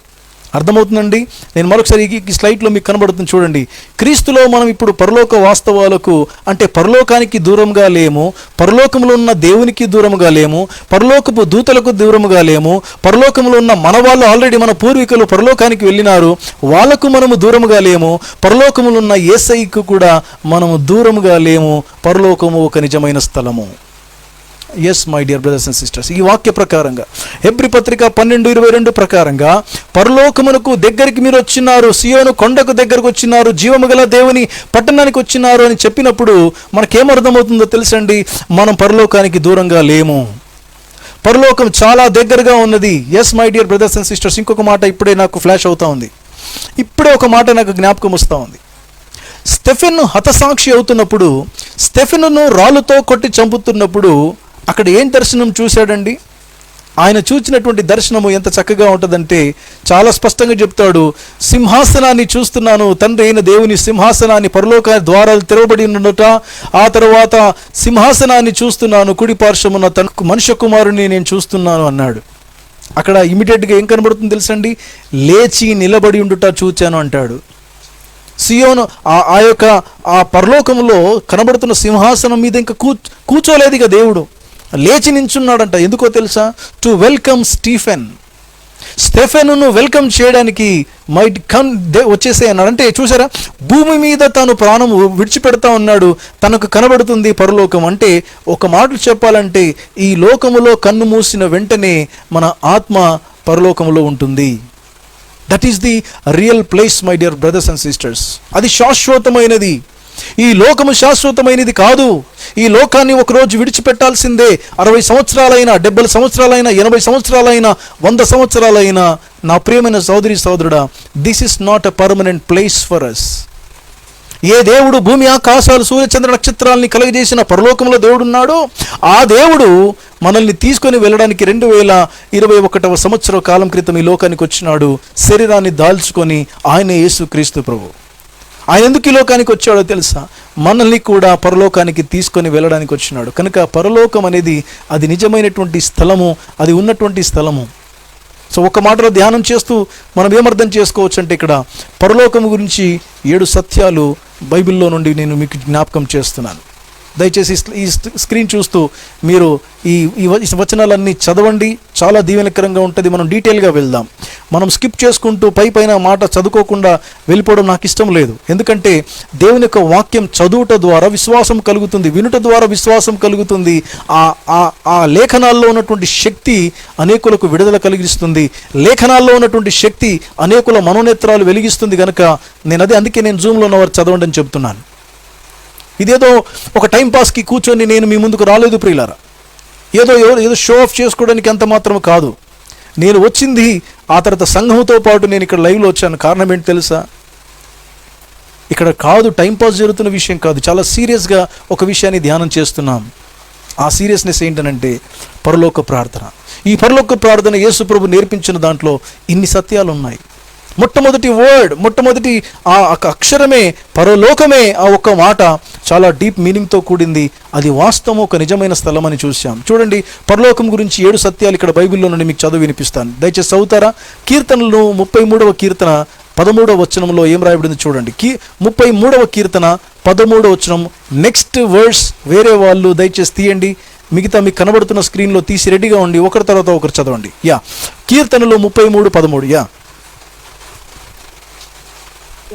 అర్థమవుతుందండి? నేను మరొకసారి ఈ స్లైడ్లో మీకు కనబడుతుంది చూడండి. క్రీస్తులో మనం ఇప్పుడు పరలోక వాస్తవాలకు అంటే పరలోకానికి దూరంగా లేము, పరలోకంలో ఉన్న దేవునికి దూరంగా లేము, పరలోకపు దూతలకు దూరంగా లేము. పరలోకంలో ఉన్న మన వాళ్ళు ఆల్రెడీ మన పూర్వీకులు పరలోకానికి వెళ్ళినారు, వాళ్ళకు మనము దూరముగా లేము. పరలోకములో ఉన్న యేసయ్యకు కూడా మనము దూరముగా లేము. పరలోకము ఒక నిజమైన స్థలము. Yes my dear brothers and sisters, ఈ వాక్య ప్రకారంగా హెబ్రీ పత్రిక 12:22 ప్రకారంగా పరలోకమునకు దగ్గరికి మీరు వచ్చినారు, సియోను కొండకు దగ్గరకు వచ్చినారు, జీవము గల దేవుని పట్టణానికి వచ్చినారు అని చెప్పినప్పుడు మనకేమర్థమవుతుందో తెలుసండి? మనం పరలోకానికి దూరంగా లేము. పరలోకం చాలా దగ్గరగా ఉన్నది. Yes my dear brothers and sisters, ఇంకొక మాట ఇప్పుడే నాకు ఫ్లాష్ అవుతా ఉంది. ఇప్పుడే ఒక మాట నాకు జ్ఞాపకం వస్తూ ఉంది. స్టెఫెను హతసాక్షి అవుతున్నప్పుడు, స్టెఫెనును రాళ్ళతో కొట్టి చంపుతున్నప్పుడు అక్కడ ఏం దర్శనం చూశాడండి? ఆయన చూసినటువంటి దర్శనము ఎంత చక్కగా ఉంటుందంటే చాలా స్పష్టంగా చెప్తాడు. సింహాసనాన్ని చూస్తున్నాను, తండ్రి అయిన దేవుని సింహాసనాన్ని, పరలోక ద్వారాలు తెరవబడి ఉన్నట. ఆ తర్వాత సింహాసనాన్ని చూస్తున్నాను, కుడి పార్శ్వమున తన మనుష్య కుమారుని నేను చూస్తున్నాను అన్నాడు. అక్కడ ఇమీడియట్గా ఏం కనబడుతుంది తెలుసండి? లేచి నిలబడి ఉండుట చూచాను అంటాడు. సియోను ఆ పరలోకంలో కనబడుతున్న సింహాసనం మీద ఇంకా కూర్చోలేదు ఇక దేవుడు, లేచి నించున్నాడంట. ఎందుకో తెలుసా? టు వెల్కమ్ స్టెఫెనును వెల్కమ్ చేయడానికి మైట్ కమ్ వచ్చేసే అన్నాడు. అంటే చూసారా, భూమి మీద తాను ప్రాణం విడిచిపెడతా ఉన్నాడు, తనకు కనబడుతుంది పరలోకం. అంటే ఒక మాట చెప్పాలంటే ఈ లోకములో కన్ను మూసిన వెంటనే మన ఆత్మ పరలోకములో ఉంటుంది. That is the real place my dear brothers and sisters. అది శాశ్వతమైనది. ఈ లోకము శాశ్వతమైనది కాదు. ఈ లోకాన్ని ఒకరోజు విడిచిపెట్టాల్సిందే. 60 సంవత్సరాలైనా, 70 సంవత్సరాలైనా, 80 సంవత్సరాలైనా, 100 సంవత్సరాలైనా, నా ప్రియమైన సోదరి సోదరుడా, this is not a permanent place for us. ఏ దేవుడు భూమి ఆకాశాలు సూర్యచంద్ర నక్షత్రాలని కలుగజేసిన పరలోకంలో దేవుడు ఉన్నాడో ఆ దేవుడు మనల్ని తీసుకొని వెళ్ళడానికి 2021వ సంవత్సరం కాలం క్రితం ఈ లోకానికి వచ్చినాడు. శరీరాన్ని దాల్చుకొని ఆయన యేసుక్రీస్తు ప్రభు. ఆయన ఎందుకు ఈ లోకానికి వచ్చాడో తెలుసా? మనల్ని కూడా పరలోకానికి తీసుకొని వెళ్ళడానికి వచ్చినాడు. కనుక పరలోకం అనేది అది నిజమైనటువంటి స్థలము, అది ఉన్నటువంటి స్థలము. సో ఒక మాటలో ధ్యానం చేస్తూ మనం ఏమర్థం చేసుకోవచ్చు అంటే ఇక్కడ పరలోకం గురించి 7 సత్యాలు బైబిల్లో నుండి నేను మీకు జ్ఞాపకం చేస్తున్నాను. దయచేసి ఈ స్క్రీన్ చూస్తూ మీరు ఈ వచనాలన్నీ చదవండి. చాలా దీవెనకరంగా ఉంటుంది. మనం డీటెయిల్గా వెళ్దాం. మనం స్కిప్ చేసుకుంటూ పైన మాట చదువుకోకుండా వెళ్ళిపోవడం నాకు ఇష్టం లేదు. ఎందుకంటే దేవుని యొక్క వాక్యం చదువుట ద్వారా విశ్వాసం కలుగుతుంది, వినుట ద్వారా విశ్వాసం కలుగుతుంది. ఆ లేఖనాల్లో ఉన్నటువంటి శక్తి అనేకులకు విడుదల కలిగిస్తుంది. లేఖనాల్లో ఉన్నటువంటి శక్తి అనేకుల మనోనేత్రాలు వెలిగిస్తుంది. కనుక అందుకే నేను జూమ్లో ఉన్నవారు చదవండి అని చెప్తున్నాను. ఇదేదో ఒక టైంపాస్కి కూర్చొని నేను మీ ముందుకు రాలేదు ప్రియులారా. ఏదో షో ఆఫ్ చేసుకోవడానికి అంత మాత్రం కాదు. నేను వచ్చింది ఆ తర్వాత సంఘంతో పాటు నేను ఇక్కడ లైవ్లో వచ్చాను. కారణం ఏంటి తెలుసా? ఇక్కడ కాదు టైంపాస్ జరుగుతున్న విషయం కాదు, చాలా సీరియస్గా ఒక విషయాన్ని ధ్యానం చేస్తున్నాం. ఆ సీరియస్నెస్ ఏంటనంటే పరలోక ప్రార్థన. ఈ పరలోక ప్రార్థన యేసు ప్రభు నేర్పించిన దాంట్లో ఇన్ని సత్యాలు ఉన్నాయి. మొట్టమొదటి వర్డ్, మొట్టమొదటి ఆ అక్షరమే పరలోకమే. ఆ ఒక్క మాట చాలా డీప్ మీనింగ్తో కూడింది. అది వాస్తవం, ఒక నిజమైన స్థలం అని చూసాం. చూడండి, పరలోకం గురించి 7 సత్యాలు ఇక్కడ బైబిల్లో నుండి మీకు చదువు వినిపిస్తాను. దయచేసి చదువుతారా? కీర్తనలు 33వ కీర్తన 13వ వచనంలో ఏం రాయబడింది చూడండి. 33వ కీర్తన 13వ వచనం. నెక్స్ట్ వర్డ్స్ వేరే వాళ్ళు దయచేసి తీయండి, మిగతా మీకు కనబడుతున్న స్క్రీన్లో తీసి రెడీగా ఉండి ఒకరి తర్వాత ఒకరు చదవండి. కీర్తనలు 33:13.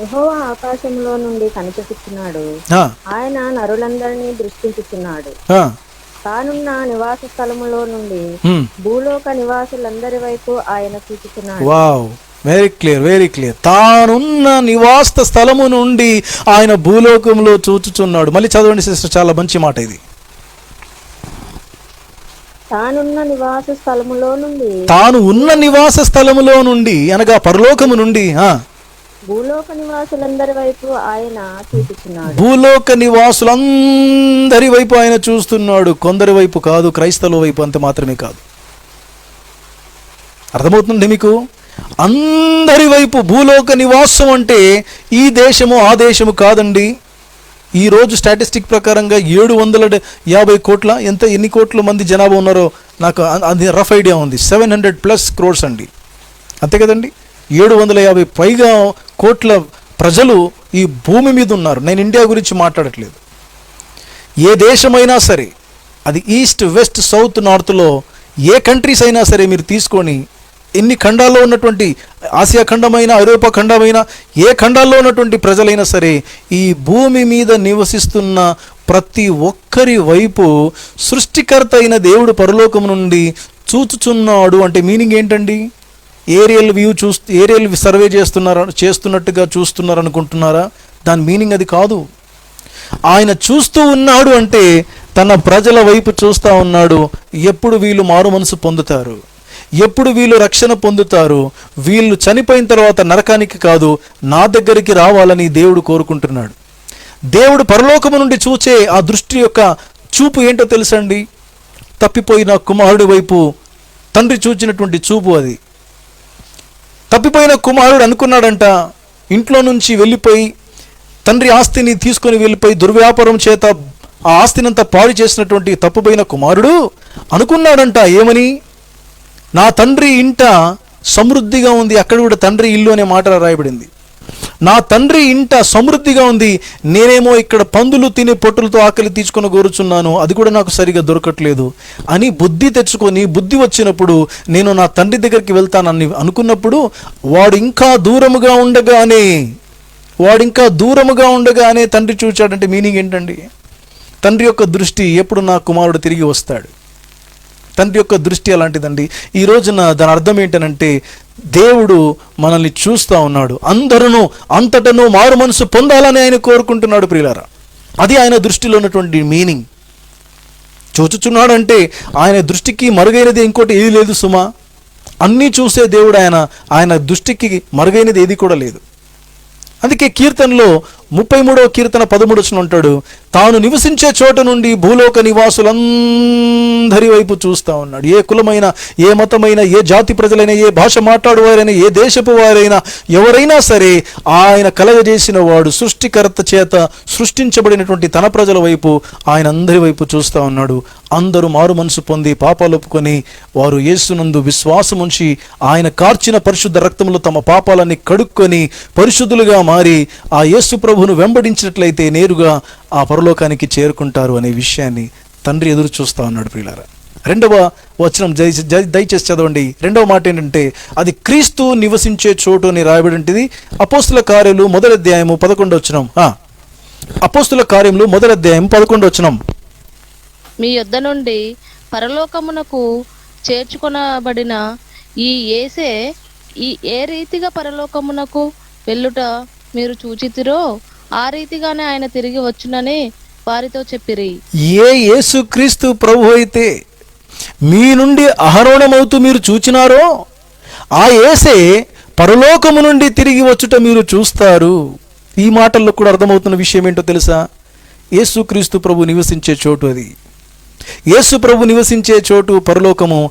యెహోవా ఆకాశంలో నుండి కనిపెట్టుచున్నాడు, ఆయన నరులందరినీ దృష్టించుచున్నాడు. తానున్న నివాస స్థలములో నుండి భూలోక నివాసులందరి వైపు ఆయన చూచుచున్నాడు. Wow, very clear, very clear. తానున్న నివాస స్థలము నుండి ఆయన భూలోకంలో చూచుచున్నాడు. మళ్ళీ చదవండి సిస్టర్, చాలా మంచి మాట ఇది. తానున్న నివాస స్థలములో నుండి, తాను ఉన్న నివాస స్థలములో నుండి అనగా పరలోకము నుండి భూలోక నివాసులందరి వైపు ఆయన చూచుచున్నాడు. భూలోక నివాసులందరి వైపు ఆయన చూస్తున్నాడు. కొందరి వైపు కాదు, క్రైస్తవుల వైపు అంత మాత్రమే కాదు. అర్థమవుతుంది మీకు? అందరి వైపు. భూలోక నివాసం అంటే ఈ దేశము ఆ దేశము కాదండి. ఈరోజు స్టాటిస్టిక్ ప్రకారంగా 750 కోట్ల ఎన్ని కోట్ల మంది జనాభా ఉన్నారో నాకు అది రఫ్ ఐడియా ఉంది. 700+ crores అండి, అంతే కదండి. 750 పైగా కోట్ల ప్రజలు ఈ భూమి మీద ఉన్నారు. నేను ఇండియా గురించి మాట్లాడట్లేదు. ఏ దేశమైనా సరే, అది ఈస్ట్, వెస్ట్, సౌత్, నార్త్లో ఏ కంట్రీస్ అయినా సరే మీరు తీసుకొని, ఎన్ని ఖండాల్లో ఉన్నటువంటి, ఆసియా ఖండమైన, ఐరోపా ఖండమైన, ఏ ఖండాల్లో ఉన్నటువంటి ప్రజలైనా సరే, ఈ భూమి మీద నివసిస్తున్న ప్రతి ఒక్కరి వైపు సృష్టికర్త అయిన దేవుడు పరలోకం నుండి చూచుచున్నాడు. అంటే మీనింగ్ ఏంటండి? ఏరియల్ సర్వే చేస్తున్నట్టుగా చూస్తున్నారు అనుకుంటున్నారా? దాని మీనింగ్ అది కాదు. ఆయన చూస్తూ ఉన్నాడు అంటే తన ప్రజల వైపు చూస్తూ ఉన్నాడు. ఎప్పుడు వీళ్ళు మారు మనసు పొందుతారు, ఎప్పుడు వీళ్ళు రక్షణ పొందుతారు, వీళ్ళు చనిపోయిన తర్వాత నరకానికి కాదు నా దగ్గరికి రావాలని దేవుడు కోరుకుంటున్నాడు. దేవుడు పరలోకము నుండి చూచే ఆ దృష్టి యొక్క చూపు ఏంటో తెలుసండి? తప్పిపోయిన కుమారుడి వైపు తండ్రి చూచినటువంటి చూపు అది. తప్పిపోయిన కుమారుడు అనుకున్నాడంట, ఇంట్లో నుంచి వెళ్ళిపోయి తండ్రి ఆస్తిని తీసుకొని వెళ్ళిపోయి దుర్వ్యాపారం చేత ఆ ఆస్తినంతా పాడు చేసినటువంటి తప్పిపోయిన కుమారుడు అనుకున్నాడంట, ఏమని? నా తండ్రి ఇంట సమృద్ధిగా ఉంది. అక్కడ కూడా తండ్రి ఇల్లు అనే మాట రాయబడింది. నా తండ్రి ఇంట సమృద్ధిగా ఉంది, నేనేమో ఇక్కడ పందులు తినే పొట్టులతో ఆకలి తీసుకొని కోరుచున్నాను, అది కూడా నాకు సరిగా దొరకట్లేదు అని బుద్ధి తెచ్చుకొని, బుద్ధి వచ్చినప్పుడు నేను నా తండ్రి దగ్గరికి వెళ్తానని అనుకున్నప్పుడు వాడు ఇంకా దూరముగా ఉండగానే తండ్రి చూచాడంటే మీనింగ్ ఏంటండి? తండ్రి యొక్క దృష్టి ఎప్పుడు నా కుమారుడు తిరిగి వస్తాడు. తండ్రి యొక్క దృష్టి అలాంటిదండి. ఈ రోజున దాని అర్థం ఏంటనంటే దేవుడు మనల్ని చూస్తూ ఉన్నాడు. అందరూ అంతటను మారు మనసు పొందాలని ఆయన కోరుకుంటున్నాడు ప్రియులారా. అది ఆయన దృష్టిలో ఉన్నటువంటి మీనింగ్. చూచుచున్నాడు అంటే ఆయన దృష్టికి మరుగైనది ఇంకోటి ఏది లేదు సుమా. అన్నీ చూసే దేవుడు ఆయన దృష్టికి మరుగైనది ఏది కూడా లేదు. అందుకే కీర్తనలో 33వ కీర్తన 13 అంటాడు, తాను నివసించే చోట నుండి భూలోక నివాసులందరి వైపు చూస్తూ ఉన్నాడు. ఏ కులమైనా, ఏ మతమైనా, ఏ జాతి ప్రజలైనా, ఏ భాష మాట్లాడువారైనా, ఏ దేశపు వారైనా, ఎవరైనా సరే ఆయన కలగజేసిన వాడు సృష్టికర్త చేత సృష్టించబడినటువంటి తన ప్రజల వైపు ఆయన అందరి వైపు చూస్తూ ఉన్నాడు. అందరూ మారు మనసు పొంది పాపాలు ఒప్పుకొని వారు యేసునందు విశ్వాసం ఉంచి ఆయన కార్చిన పరిశుద్ధ రక్తంలో తమ పాపాలన్నీ కడుక్కొని పరిశుద్ధులుగా మారి ఆ యేసు ప్రభువును వెంబడించినట్లయితే నేరుగా ఆ పరలోకానికి చేరుకుంటారు అనే విషయాన్ని తండ్రి ఎదురు చూస్తూ ఉన్నాడు ప్రియులారా. 2వ వచనం దయచేసి చదవండి. 2వ మాట ఏంటంటే అది క్రీస్తు నివసించే చోటు అని రాయబడింది. అపోస్తుల కార్యములు 1వ అధ్యాయము 11వ వచనం. అపోస్తుల కార్యములు 1వ అధ్యాయం 11వ వచనం. మీ యొద్ద నుండి పరలోకమునకు చేర్చుకొనబడిన ఈ యేసే ఏ రీతిగా పరలోకమునకు వెళ్ళుట మీరు చూచితిరో ఆ రీతిగానే ఆయన తిరిగి వచ్చునని వారితో చెప్పిరి. ఏ యేసుక్రీస్తు ప్రభు అయితే మీ నుండి ఆరోహణమవుతూ మీరు చూచినారో ఆ యేసే పరలోకము నుండి తిరిగి వచ్చుట మీరు చూస్తారు. ఈ మాటల్లో కూడా అర్థమవుతున్న విషయం ఏంటో తెలుసా? యేసుక్రీస్తు ప్రభు నివసించే చోటు అది. యేసు ప్రభు నివసించే చోటు పరలోకము.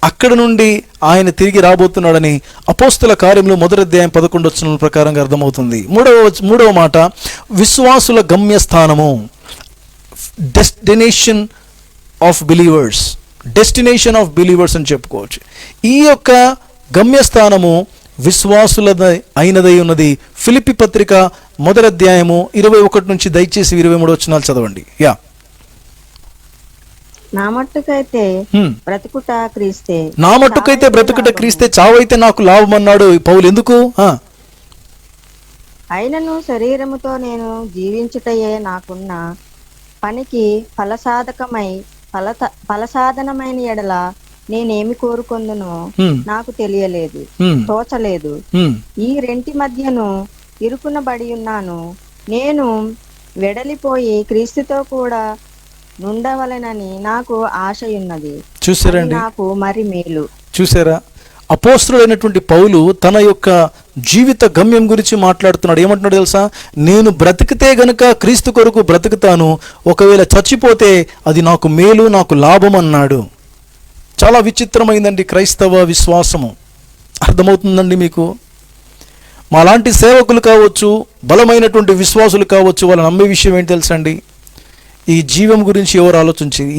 అక్కడ నుండి ఆయన తిరిగి రాబోతున్నాడని అపోస్తల కార్యములు 1వ అధ్యాయం 11వ వచనం ప్రకారంగా అర్థమవుతుంది. మూడవ మాట, విశ్వాసుల గమ్యస్థానము, destination of believers. Destination of believers అని చెప్పుకోవచ్చు. ఈ యొక్క గమ్యస్థానము విశ్వాసులదై అయినదై ఉన్నది. ఫిలిప్పీ పత్రిక 1వ అధ్యాయము 21 నుంచి దయచేసి 23 వచనాలు చదవండి. నా మట్టుకైతే బ్రతుకుట క్రీస్తే, నా మట్టుకైతే బ్రతుకుట క్రీస్తే, చావైతే నాకు లాభం అన్నాడు పౌలు. ఎందుకు? అయినను శరీరముతో నేను జీవించుటయే నాకున్న పనికి ఫలసాధనమైన ఎడల నేనేమి కోరుకొందునో నాకు తెలియలేదు, తోచలేదు. ఈ రెంటి మధ్యను ఇరుకునబడి ఉన్నాను. నేను వెడలిపోయి క్రీస్తుతో కూడా నుండవలెనని నాకు ఆశయున్నది. చూసారండి, నాకు మరి మేలు. చూసారా? అపోస్తలుడైనటువంటి పౌలు తన యొక్క జీవిత గమ్యం గురించి మాట్లాడుతున్నాడు. ఏమంటున్నాడు తెలుసా? నేను బ్రతికితే గనుక క్రీస్తు కొరకు బ్రతుకుతాను, ఒకవేళ చచ్చిపోతే అది నాకు మేలు, నాకు లాభం అన్నాడు. చాలా విచిత్రమైందండి క్రైస్తవ విశ్వాసము. అర్థమవుతుందండి మీకు? మాలాంటి సేవకులు కావచ్చు, బలమైనటువంటి విశ్వాసులు కావచ్చు, వాళ్ళు నమ్మే విషయం ఏంటి తెలుసండి? ఈ జీవం గురించి ఎవరు ఆలోచించేది,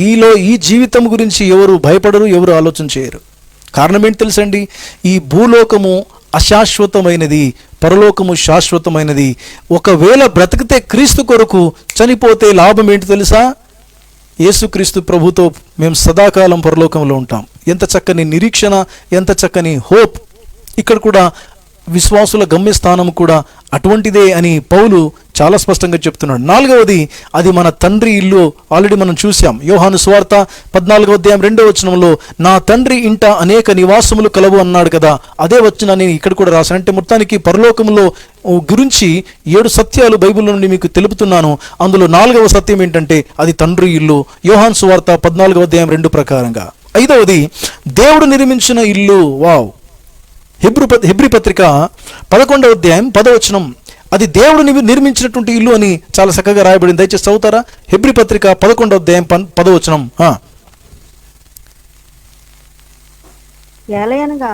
ఈ జీవితం గురించి ఎవరు భయపడరు, ఎవరు ఆలోచన చేయరు. కారణం ఏంటి తెలుసండి? ఈ భూలోకము అశాశ్వతమైనది, పరలోకము శాశ్వతమైనది. ఒకవేళ బ్రతికితే క్రీస్తు కొరకు, చనిపోతే లాభం ఏంటి తెలుసా? యేసుక్రీస్తు ప్రభుతో మేము సదాకాలం పరలోకంలో ఉంటాం. ఎంత చక్కని నిరీక్షణ, ఎంత చక్కని హోప్. ఇక్కడ కూడా విశ్వాసుల గమ్యస్థానం కూడా అటువంటిదే అని పౌలు చాలా స్పష్టంగా చెప్తున్నాడు. 4వది, అది మన తండ్రి ఇల్లు. ఆల్రెడీ మనం చూసాం. యోహాను సువార్త 14వ అధ్యాయం 2వ వచనంలో నా తండ్రి ఇంట అనేక నివాసములు కలవు అన్నాడు కదా. అదే వచనాన్ని ఇక్కడ కూడా రాశాను. అంటే మొత్తానికి పరలోకంలో గురించి 7 సత్యాలు బైబిల్ నుండి మీకు తెలుపుతున్నాను. అందులో 4వ సత్యం ఏంటంటే అది తండ్రి ఇల్లు. యోహాను సువార్త 14వ అధ్యాయం 2 ప్రకారంగా. 5వది, దేవుడు నిర్మించిన ఇల్లు. వావ్! హెబ్రీ పత్రిక 11వ అధ్యాయం 10వ వచనం, అది దేవుడు నిర్మించినటువంటి ఇల్లు అని చాలా చక్కగా రాయబడింది. దయచేసి చదువుతారా? హెబ్రీ పత్రిక 11వ అధ్యాయం 10వ వచనం. ఏలయనగా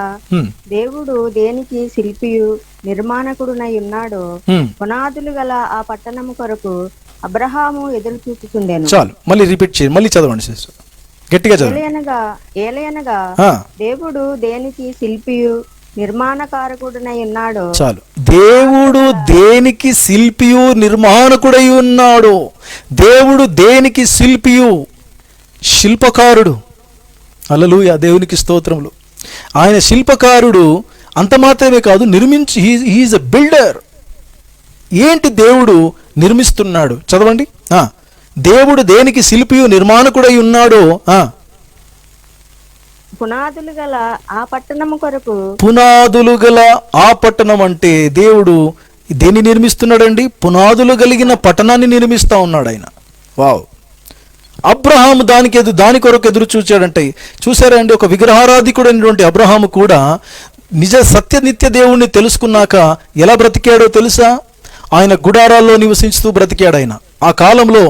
దేవుడు దేనికి శిల్పియు నిర్మాణకుడునై ఉన్నాడో, పునాదులు గల ఆ పట్టణము కొరకు అబ్రహాము ఎదురు చూపుతుండెను. చాలు, మళ్ళీ రిపీట్ చేయండి, మళ్ళీ చదవండి సిస్టర్, గట్టిగా చదవండి. ఏలయనగా దేవుడు దేనికి శిల్పియు నిర్మాణకారకుడునై ఉన్నాడు. చాలు. దేవుడు దేనికి శిల్పియు నిర్మాణకుడై ఉన్నాడు. దేవుడు దేనికి శిల్పియు, శిల్పకారుడు. హల్లెలూయా, దేవునికి స్తోత్రములు. ఆయన శిల్పకారుడు. అంత మాత్రమే కాదు, హీఈస్ ఎ బిల్డర్. ఏంటి దేవుడు నిర్మిస్తున్నాడు? చదవండి. దేవుడు దేనికి శిల్పియు నిర్మాణకుడై ఉన్నాడో, పునాదులు గల ఆ పట్టణము కొరకు. పునాదులు గల ఆ పట్టణం అంటే దేవుడు దేన్ని నిర్మిస్తున్నాడండి? పునాదులు కలిగిన పట్టణాన్ని నిర్మిస్తా ఉన్నాడు ఆయన. వావ్! అబ్రహాము దాని కొరకు ఎదురు చూచాడంటే, చూసారా అండి? ఒక విగ్రహారాధికుడు అయినటువంటి అబ్రహాము కూడా నిజ సత్య నిత్య దేవుణ్ణి తెలుసుకున్నాక ఎలా బ్రతికాడో తెలుసా? ఆయన గుడారాల్లో నివసిస్తూ బ్రతికాడు ఆయన. ఆ కాలంలో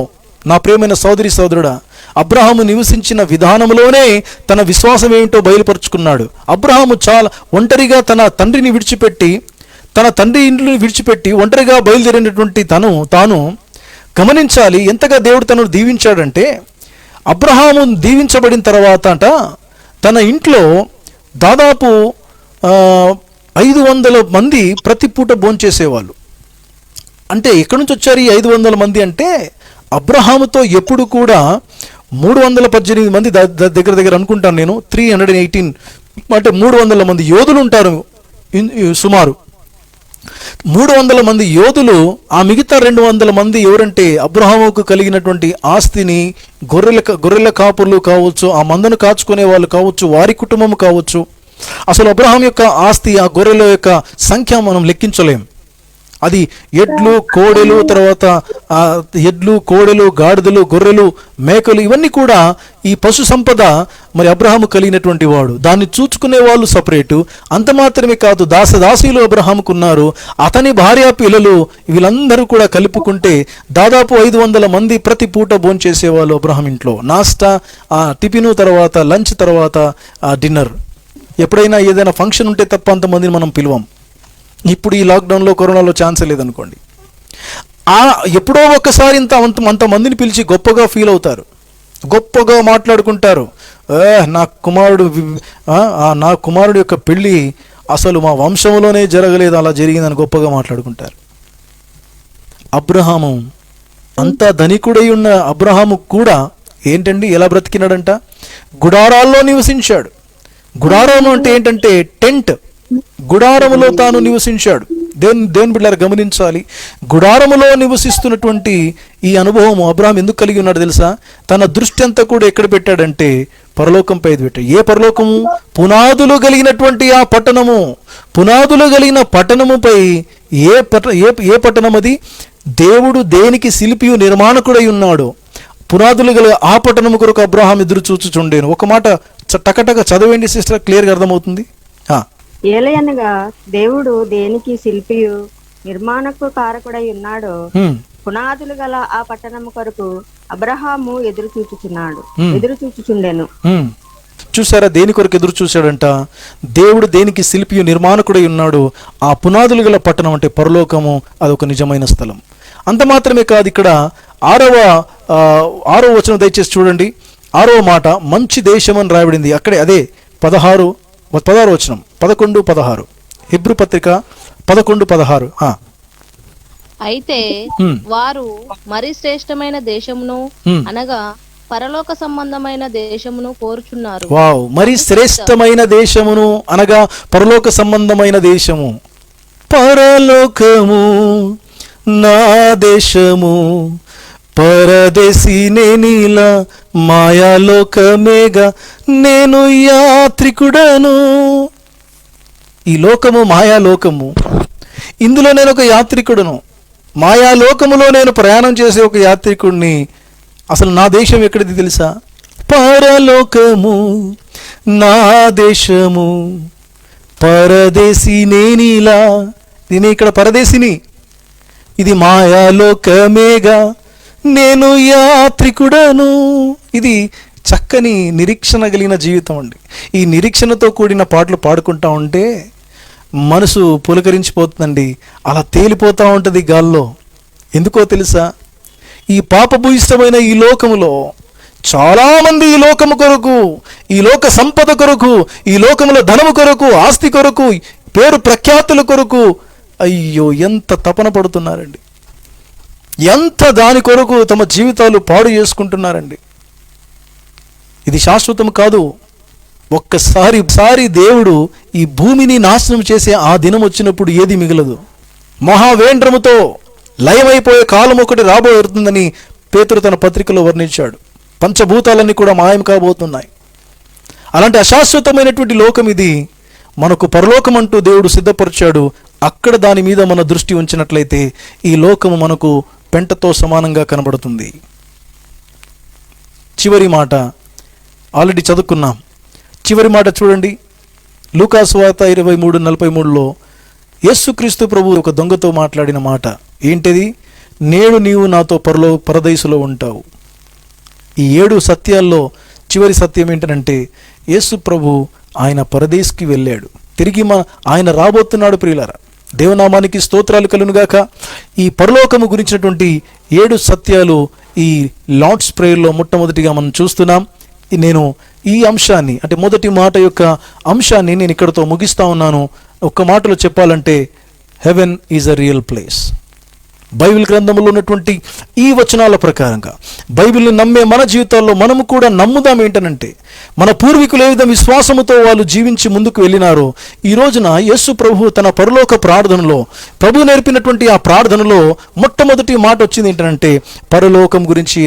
నా ప్రియమైన సోదరి సోదరుడా, అబ్రహాము నివసించిన విధానంలోనే తన విశ్వాసం ఏమిటో బయలుపరుచుకున్నాడు. అబ్రహాము చాలా ఒంటరిగా తన తండ్రిని విడిచిపెట్టి, తన తండ్రి ఇంటిని విడిచిపెట్టి ఒంటరిగా బయలుదేరినటువంటి తాను గమనించాలి ఎంతగా దేవుడు తనను దీవించాడంటే, అబ్రహాము దీవించబడిన తర్వాత తన ఇంట్లో దాదాపు 500 మంది ప్రతి పూట భోంచేసేవాళ్ళు. అంటే ఎక్కడి నుంచి వచ్చారు ఈ 500 మంది అంటే, అబ్రహాముతో ఎప్పుడు కూడా 318 మంది దగ్గర అనుకుంటాను నేను, 318 అంటే 300 మంది యోధులు ఉంటారు సుమారు. 300 మంది యోధులు. ఆ మిగతా 200 మంది ఎవరంటే అబ్రహాముకు కలిగినటువంటి ఆస్తిని, గొర్రెల కాపుర్లు కావచ్చు, ఆ మందను కాచుకునే వాళ్ళు కావచ్చు, వారి కుటుంబం కావచ్చు. అసలు అబ్రహాం యొక్క ఆస్తి, ఆ గొర్రెల యొక్క సంఖ్య మనం లెక్కించలేం. అది ఎడ్లు కోడెలు, తర్వాత ఎడ్లు కోడెలు, గాడిదలు, గొర్రెలు, మేకలు, ఇవన్నీ కూడా ఈ పశు సంపద మరి అబ్రహాము కలిగినటువంటి వాడు. దాన్ని చూచుకునే వాళ్ళు సపరేటు. అంత మాత్రమే కాదు, దాసదాసీలు అబ్రహాముకు ఉన్నారు. అతని భార్య పిల్లలు వీళ్ళందరూ కూడా కలుపుకుంటే దాదాపు 500 మంది ప్రతి పూట భోంచేసేవాళ్ళు అబ్రహాం ఇంట్లో. నాస్టా, టిఫిను, తర్వాత లంచ్, తర్వాత డిన్నర్. ఎప్పుడైనా ఏదైనా ఫంక్షన్ ఉంటే తప్ప అంతమందిని మనం పిలువం. ఇప్పుడు ఈ లాక్డౌన్లో, కరోనాలో ఛాన్సే లేదనుకోండి. ఎప్పుడో ఒక్కసారి అంతమందిని పిలిచి గొప్పగా ఫీల్ అవుతారు, గొప్పగా మాట్లాడుకుంటారు. నా కుమారుడు యొక్క పెళ్ళి అసలు మా వంశంలోనే జరగలేదు, అలా జరిగిందని గొప్పగా మాట్లాడుకుంటారు. అబ్రహాము, అంత ధనికుడై ఉన్న అబ్రహాము కూడా ఏంటండి ఎలా బ్రతికినాడంట? గుడారాల్లో నివసించాడు. గుడారం అంటే ఏంటంటే టెంట్. గుడారములో తాను నివసించాడు. దేవుని బిడ్డలారా గమనించాలి, గుడారములో నివసిస్తున్నటువంటి ఈ అనుభవం అబ్రహాం ఎందుకు కలిగి ఉన్నాడు తెలుసా? తన దృష్టి అంతా కూడా ఎక్కడ పెట్టాడంటే పరలోకంపై పెట్టాడు. ఏ పరలోకము? పునాదులు కలిగినటువంటి ఆ పట్టణము. పునాదులు కలిగిన పట్టణముపై ఏ పట్టణం అది? దేవుడు దేనికి శిల్పియు నిర్మాణకుడై ఉన్నాడు. పునాదులు గల ఆ పట్టణము కొరకు అబ్రహాం ఎదురు చూచుచుండేను. ఒక మాట టకటక చదవండి సిస్టర్, క్లియర్గా అర్థమవుతుంది. ఏలయనగా దేవుడు దేనికి శిల్పియు నిర్మాణకు కారకుడై ఉన్నాడో పునాదులు గల ఆ పట్టణము కొరకు అబ్రహాము ఎదురు చూచుచుండెను. చూసారా, దేని కొరకు ఎదురు చూశాడంట? దేవుడు దేనికి శిల్పియు నిర్మాణకుడై ఉన్నాడు. ఆ పునాదులు గల పట్టణం అంటే పరలోకము, అదొక నిజమైన స్థలం. అంత మాత్రమే కాదు, ఇక్కడ 6వ వచనం దయచేసి చూడండి. 6వ మాట మంచి దేశం అని రాయబడింది అక్కడే. అదే 16వ వచనం, 11, 16 హెబ్రీ పత్రిక 11, 16. అయితే వారు మరి శ్రేష్టమైన దేశమును అనగా పరలోక సంబంధమైన దేశమును కోరుచున్నారు. వావ్, మరి శ్రేష్టమైన దేశమును అనగా పరలోక సంబంధమైన దేశము. పరలోకము నా దేశము, పరదేశీ నేనిలా మాయాలోకమేగా, నేను యాత్రికుడను. ఈ లోకము మాయాలోకము, ఇందులో నేను ఒక యాత్రికుడును. మాయాలోకములో నేను ప్రయాణం చేసే ఒక యాత్రికుడిని. అసలు నా దేశం ఎక్కడిది తెలుసా? పరలోకము నా దేశము, పరదేశీ నేనిలా. నేను ఇక్కడ పరదేశిని, ఇది మాయాలోకమేగా, నేను యాత్రికుడను. ఇది చక్కని నిరీక్షణ కలిగిన జీవితం అండి. ఈ నిరీక్షణతో కూడిన పాటలు పాడుకుంటా ఉంటే మనసు పులకరించిపోతుందండి, అలా తేలిపోతూ ఉంటుంది గాల్లో. ఎందుకో తెలుసా? ఈ పాపభూయిష్టమైన ఈ లోకములో చాలామంది ఈ లోకము కొరకు, ఈ లోక సంపద కొరకు, ఈ లోకముల ధనము కొరకు, ఆస్తి కొరకు, పేరు ప్రఖ్యాతుల కొరకు అయ్యో ఎంత తపన పడుతున్నారండి, ఎంత దాని కొరకు తమ జీవితాలు పాడు చేసుకుంటున్నారండి. ఇది శాశ్వతం కాదు. ఒక్కసారి దేవుడు ఈ భూమిని నాశనం చేసే ఆ దినం వచ్చినప్పుడు ఏది మిగలదు. మహావేంద్రముతో లయమైపోయే కాలం ఒకటి రాబోతుందని పేతురు తన పత్రికలో వర్ణించాడు. పంచభూతాలన్నీ కూడా మాయం కాబోతున్నాయి. అలాంటి అశాశ్వతమైనటువంటి లోకం ఇది. మనకు పరలోకం అంటూ దేవుడు సిద్ధపరిచాడు. అక్కడ దాని మీద మన దృష్టి ఉంచినట్లయితే ఈ లోకము మనకు పెంటతో సమానంగా కనబడుతుంది. చివరి మాట ఆల్రెడీ చదువుకున్నాం. చివరి మాట చూడండి, లూకాసు వార్త 23:43లో యేసుక్రీస్తు ప్రభు ఒక దొంగతో మాట్లాడిన మాట ఏంటిది? నేడు నీవు నాతో పరదైసులో ఉంటావు. ఈ 7 సత్యాల్లో చివరి సత్యం ఏంటంటే యేసు ప్రభు ఆయన పరదేశుకి వెళ్ళాడు. తిరిగి ఆయన రాబోతున్నాడు. ప్రియులారా, దేవనామానికి స్తోత్రాలు కలుగునుగాక. ఈ పరలోకము గురించినటువంటి 7 సత్యాలు ఈ లార్డ్స్ ప్రేయర్లో మొట్టమొదటిగా మనం చూస్తున్నాం. నేను ఈ అంశాన్ని, అంటే మొదటి మాట యొక్క అంశాన్ని నేను ఇక్కడతో ముగిస్తా ఉన్నాను. ఒక్క మాటలో చెప్పాలంటే haven is a real place. Bible గ్రంథంలో ఉన్నటువంటి ఈ వచనాల ప్రకారంగా బైబిల్ని నమ్మే మన జీవితాల్లో మనము కూడా నమ్ముదాం. ఏంటనంటే మన పూర్వీకులు ఏ విధంగా విశ్వాసముతో వాళ్ళు జీవించి ముందుకు వెళ్ళినారో, ఈ రోజున యేసు ప్రభు తన పరలోక ప్రార్థనలో, ప్రభు నేర్పినటువంటి ఆ ప్రార్థనలో మొట్టమొదటి మాట వచ్చింది ఏంటంటే పరలోకం గురించి.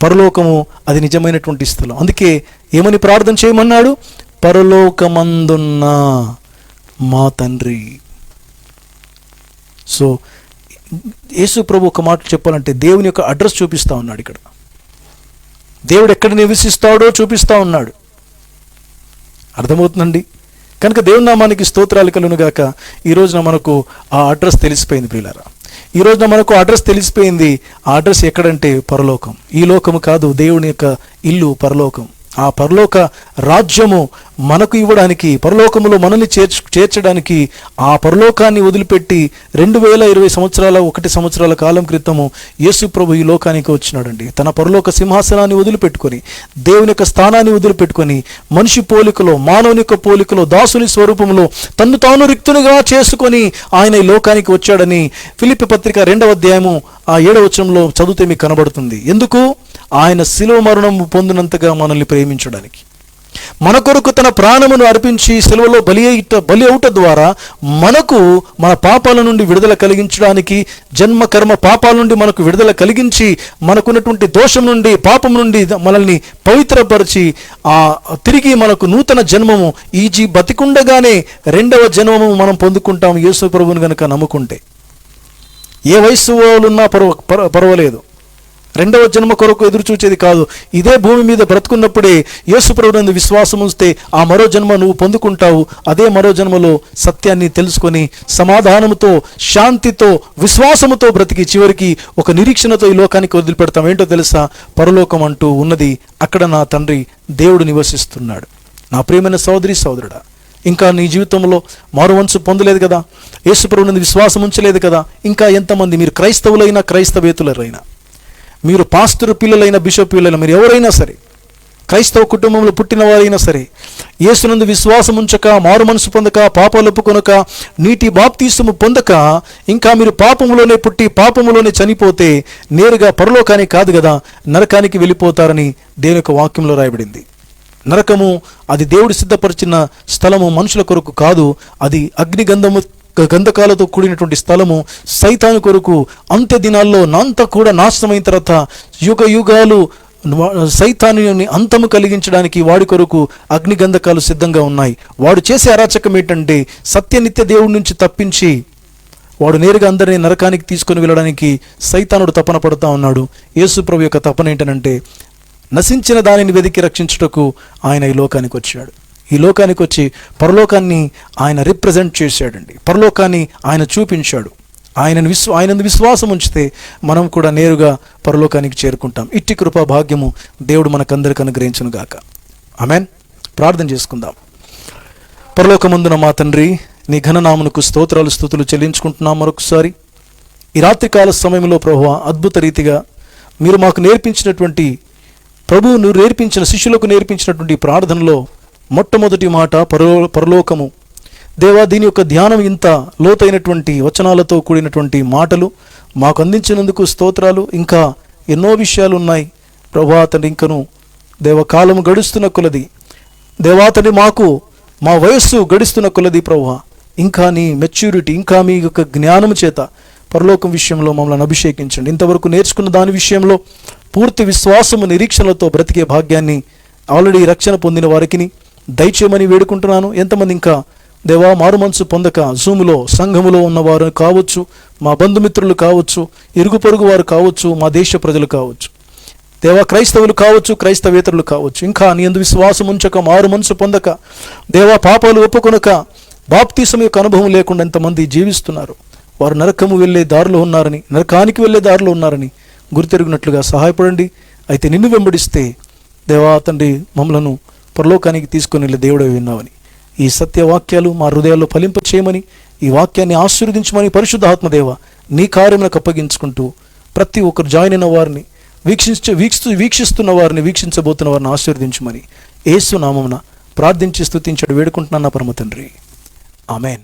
పరలోకము అది నిజమైనటువంటి స్థలం. అందుకే ఏమని ప్రార్థన చేయమన్నాడు? పరలోకమందున్న మా తండ్రి. సో యేసు ప్రభు ఒక మాట చెప్పాలంటే దేవుని యొక్క అడ్రస్ చూపిస్తూ ఉన్నాడు. ఇక్కడ దేవుడు ఎక్కడ నివసిస్తాడో చూపిస్తూ ఉన్నాడు. అర్థమవుతుందండి? కనుక దేవుని నామానికి స్తోత్రాలు కలుగునుగాక. ఈ రోజున మనకు ఆ అడ్రస్ తెలిసిపోయింది ప్రియులారా. ఈ రోజున మనకు అడ్రస్ తెలిసిపోయింది. ఆ అడ్రస్ ఎక్కడంటే పరలోకం. ఈ లోకము కాదు, దేవుని యొక్క ఇల్లు పరలోకం. ఆ పరలోక రాజ్యము మనకు ఇవ్వడానికి, పరలోకములో మనల్ని చేర్చడానికి ఆ పరలోకాన్ని వదిలిపెట్టి 2020 సంవత్సరాల 1 సంవత్సరాల కాలం క్రితము యేసు ప్రభు ఈ లోకానికి వచ్చినాడండి. తన పరలోక సింహాసనాన్ని వదిలిపెట్టుకొని, దేవుని యొక్క స్థానాన్ని వదిలిపెట్టుకొని, మనిషి పోలికలో, మానవుని యొక్క పోలికలో, దాసుని స్వరూపంలో తన్ను తాను రిక్తునిగా చేసుకొని ఆయన ఈ లోకానికి వచ్చాడని ఫిలిప్పీ పత్రిక 2వ అధ్యాయము 7వ వచనంలో చదివితే మీకు కనబడుతుంది. ఎందుకు? ఆయన శిలువ మరణం పొందినంతగా మనల్ని ప్రేమించడానికి, మన కొరకు తన ప్రాణమును అర్పించి శిలువలో బలి అవుట ద్వారా మనకు మన పాపాల నుండి విడుదల కలిగించడానికి, జన్మ కర్మ పాపాల నుండి మనకు విడుదల కలిగించి, మనకున్నటువంటి దోషం నుండి, పాపం నుండి మనల్ని పవిత్రపరిచి తిరిగి మనకు నూతన జన్మము, ఈ బతికుండగానే 2వ జన్మము మనం పొందుకుంటాం యేసు ప్రభువుని గనుక నమ్ముకుంటే. ఏ వయస్సు వాళ్ళున్నా పర్వాలేదు, 2వ జన్మ కొరకు ఎదురు చూచేది కాదు. ఇదే భూమి మీద బ్రతుకున్నప్పుడే యేసు ప్రభువునందు విశ్వాసం ఉంచితే ఆ మరో జన్మ నువ్వు పొందుకుంటావు. అదే మరో జన్మలో సత్యాన్ని తెలుసుకొని సమాధానంతో, శాంతితో, విశ్వాసముతో బ్రతికి చివరికి ఒక నిరీక్షణతో ఈ లోకానికి వదిలిపెడతాం. ఏంటో తెలుసా? పరలోకం అంటూ ఉన్నది. అక్కడ నా తండ్రి దేవుడు నివసిస్తున్నాడు. నా ప్రియమైన సోదరి సోదరుడా, ఇంకా నీ జీవితంలో మారుమనసు పొందలేదు కదా, యేసు ప్రభువునందు విశ్వాసం ఉంచలేదు కదా. ఇంకా ఎంతమంది, మీరు క్రైస్తవులైనా క్రైస్తవేతులైనా, మీరు పాస్టర్ పిల్లలైన, బిషప్ పిల్లలైనా, మీరు ఎవరైనా సరే, క్రైస్తవ కుటుంబంలో పుట్టిన వారైనా సరే, యేసునందు విశ్వాసం ఉంచక, మారు మనసు పొందక, పాపాలు ఒప్పుకొనక, నీటి బాప్తీసము పొందక, ఇంకా మీరు పాపములోనే పుట్టి పాపములోనే చనిపోతే నేరుగా పరలోకానికి కాదు కదా, నరకానికి వెళ్ళిపోతారని దేవుని యొక్క వాక్యంలో రాయబడింది. నరకము అది దేవుడు సిద్ధపరిచిన స్థలము, మనుషుల కొరకు కాదు. అది గంధకాలతో కూడినటువంటి స్థలము, సైతాను కొరకు. అంత్య దినాల్లో అంతా కూడా నాశనమైన తర్వాత యుగ యుగాలు సైతానుని అంతము కలిగించడానికి వాడి కొరకు అగ్నిగంధకాలు సిద్ధంగా ఉన్నాయి. వాడు చేసే అరాచకం ఏంటంటే సత్యనిత్య దేవుడి నుంచి తప్పించి వాడు నేరుగా అందరినీ నరకానికి తీసుకొని వెళ్ళడానికి సైతానుడు తపన పడుతూ ఉన్నాడు. యేసు ప్రభు యొక్క తపన ఏంటనంటే నశించిన దానిని వెదికి రక్షించుటకు ఆయన ఈ లోకానికి వచ్చాడు. ఈ లోకానికి వచ్చి పరలోకాన్ని ఆయన రిప్రజెంట్ చేశాడండి. పరలోకాన్ని ఆయన చూపించాడు. ఆయనందు విశ్వాసం ఉంచితే మనం కూడా నేరుగా పరలోకానికి చేరుకుంటాం. ఇట్టి కృపా భాగ్యము దేవుడు మనకందరికి అనుగ్రహించును గాక. ఆమేన్. ప్రార్థన చేసుకుందాం. పరలోకమందున మా తండ్రి, నీ ఘననామమునకు స్తోత్రాలు స్తుతులు చెల్లించుకుంటున్నాం. మరొకసారి ఈ రాత్రికాల సమయంలో ప్రభువా, అద్భుత రీతిగా మీరు మాకు నేర్పించినటువంటి, ప్రభువు నువ్వు నేర్పించిన, శిష్యులకు నేర్పించినటువంటి ప్రార్థనలో మొట్టమొదటి మాట పరలోకము. దేవా, దీని యొక్క ధ్యానం ఇంత లోతైనటువంటి వచనాలతో కూడినటువంటి మాటలు మాకు అందించినందుకు స్తోత్రాలు. ఇంకా ఎన్నో విషయాలు ఉన్నాయి ప్రభువా తండ్రి. ఇంకను దేవకాలము గడుస్తున్న కొలది, దేవా తండ్రి, మాకు మా వయస్సు గడుస్తున్న కొలది ప్రభువా, ఇంకా నీ మెచ్యూరిటీ, ఇంకా మీ యొక్క జ్ఞానము చేత పరలోకం విషయంలో మమ్మల్ని అభిషేకించండి. ఇంతవరకు నేర్చుకున్న దాని విషయంలో పూర్తి విశ్వాసము, నిరీక్షణలతో బ్రతికే భాగ్యాన్ని ఆల్రెడీ రక్షణ పొందిన వారికి దయచేయమని వేడుకుంటున్నాను. ఎంతమంది ఇంకా దేవా మారు మనసు పొందక జూములో సంఘములో ఉన్నవారు కావచ్చు, మా బంధుమిత్రులు కావచ్చు, ఇరుగు పొరుగు వారు కావచ్చు, మా దేశ ప్రజలు కావచ్చు, దేవా క్రైస్తవులు కావచ్చు, క్రైస్తవేతరులు కావచ్చు, ఇంకా నీ యందు విశ్వాసం ఉంచక, మారు మనసు పొందక, దేవా పాపాలు ఒప్పుకొనక, బాప్తీసం యొక్క అనుభవం లేకుండా ఎంతమంది జీవిస్తున్నారు. వారు నరకము వెళ్ళే దారిలో ఉన్నారని, నరకానికి వెళ్ళే దారిలో ఉన్నారని గుర్తెరుగునట్లుగా సహాయపడండి. అయితే నిన్ను వెంబడిస్తే దేవా తండ్రి మమ్మలను పరలోకానికి తీసుకొని వెళ్ళే దేవుడే విన్నావని, ఈ సత్యవాక్యాలు మా హృదయాల్లో ఫలింప చేయమని, ఈ వాక్యాన్ని ఆశీర్వదించమని పరిశుద్ధాత్మదేవ నీ కార్యములకు అప్పగించుకుంటూ ప్రతి ఒక్కరు జాయిన్ అయిన వారిని, వీక్షిస్తున్న వారిని, వీక్షించబోతున్న వారిని ఆశీర్వదించమని యేసు నామమున ప్రార్థించి స్తుతించడు వేడుకుంటున్నాను పరమ తండ్రి. ఆమెన్.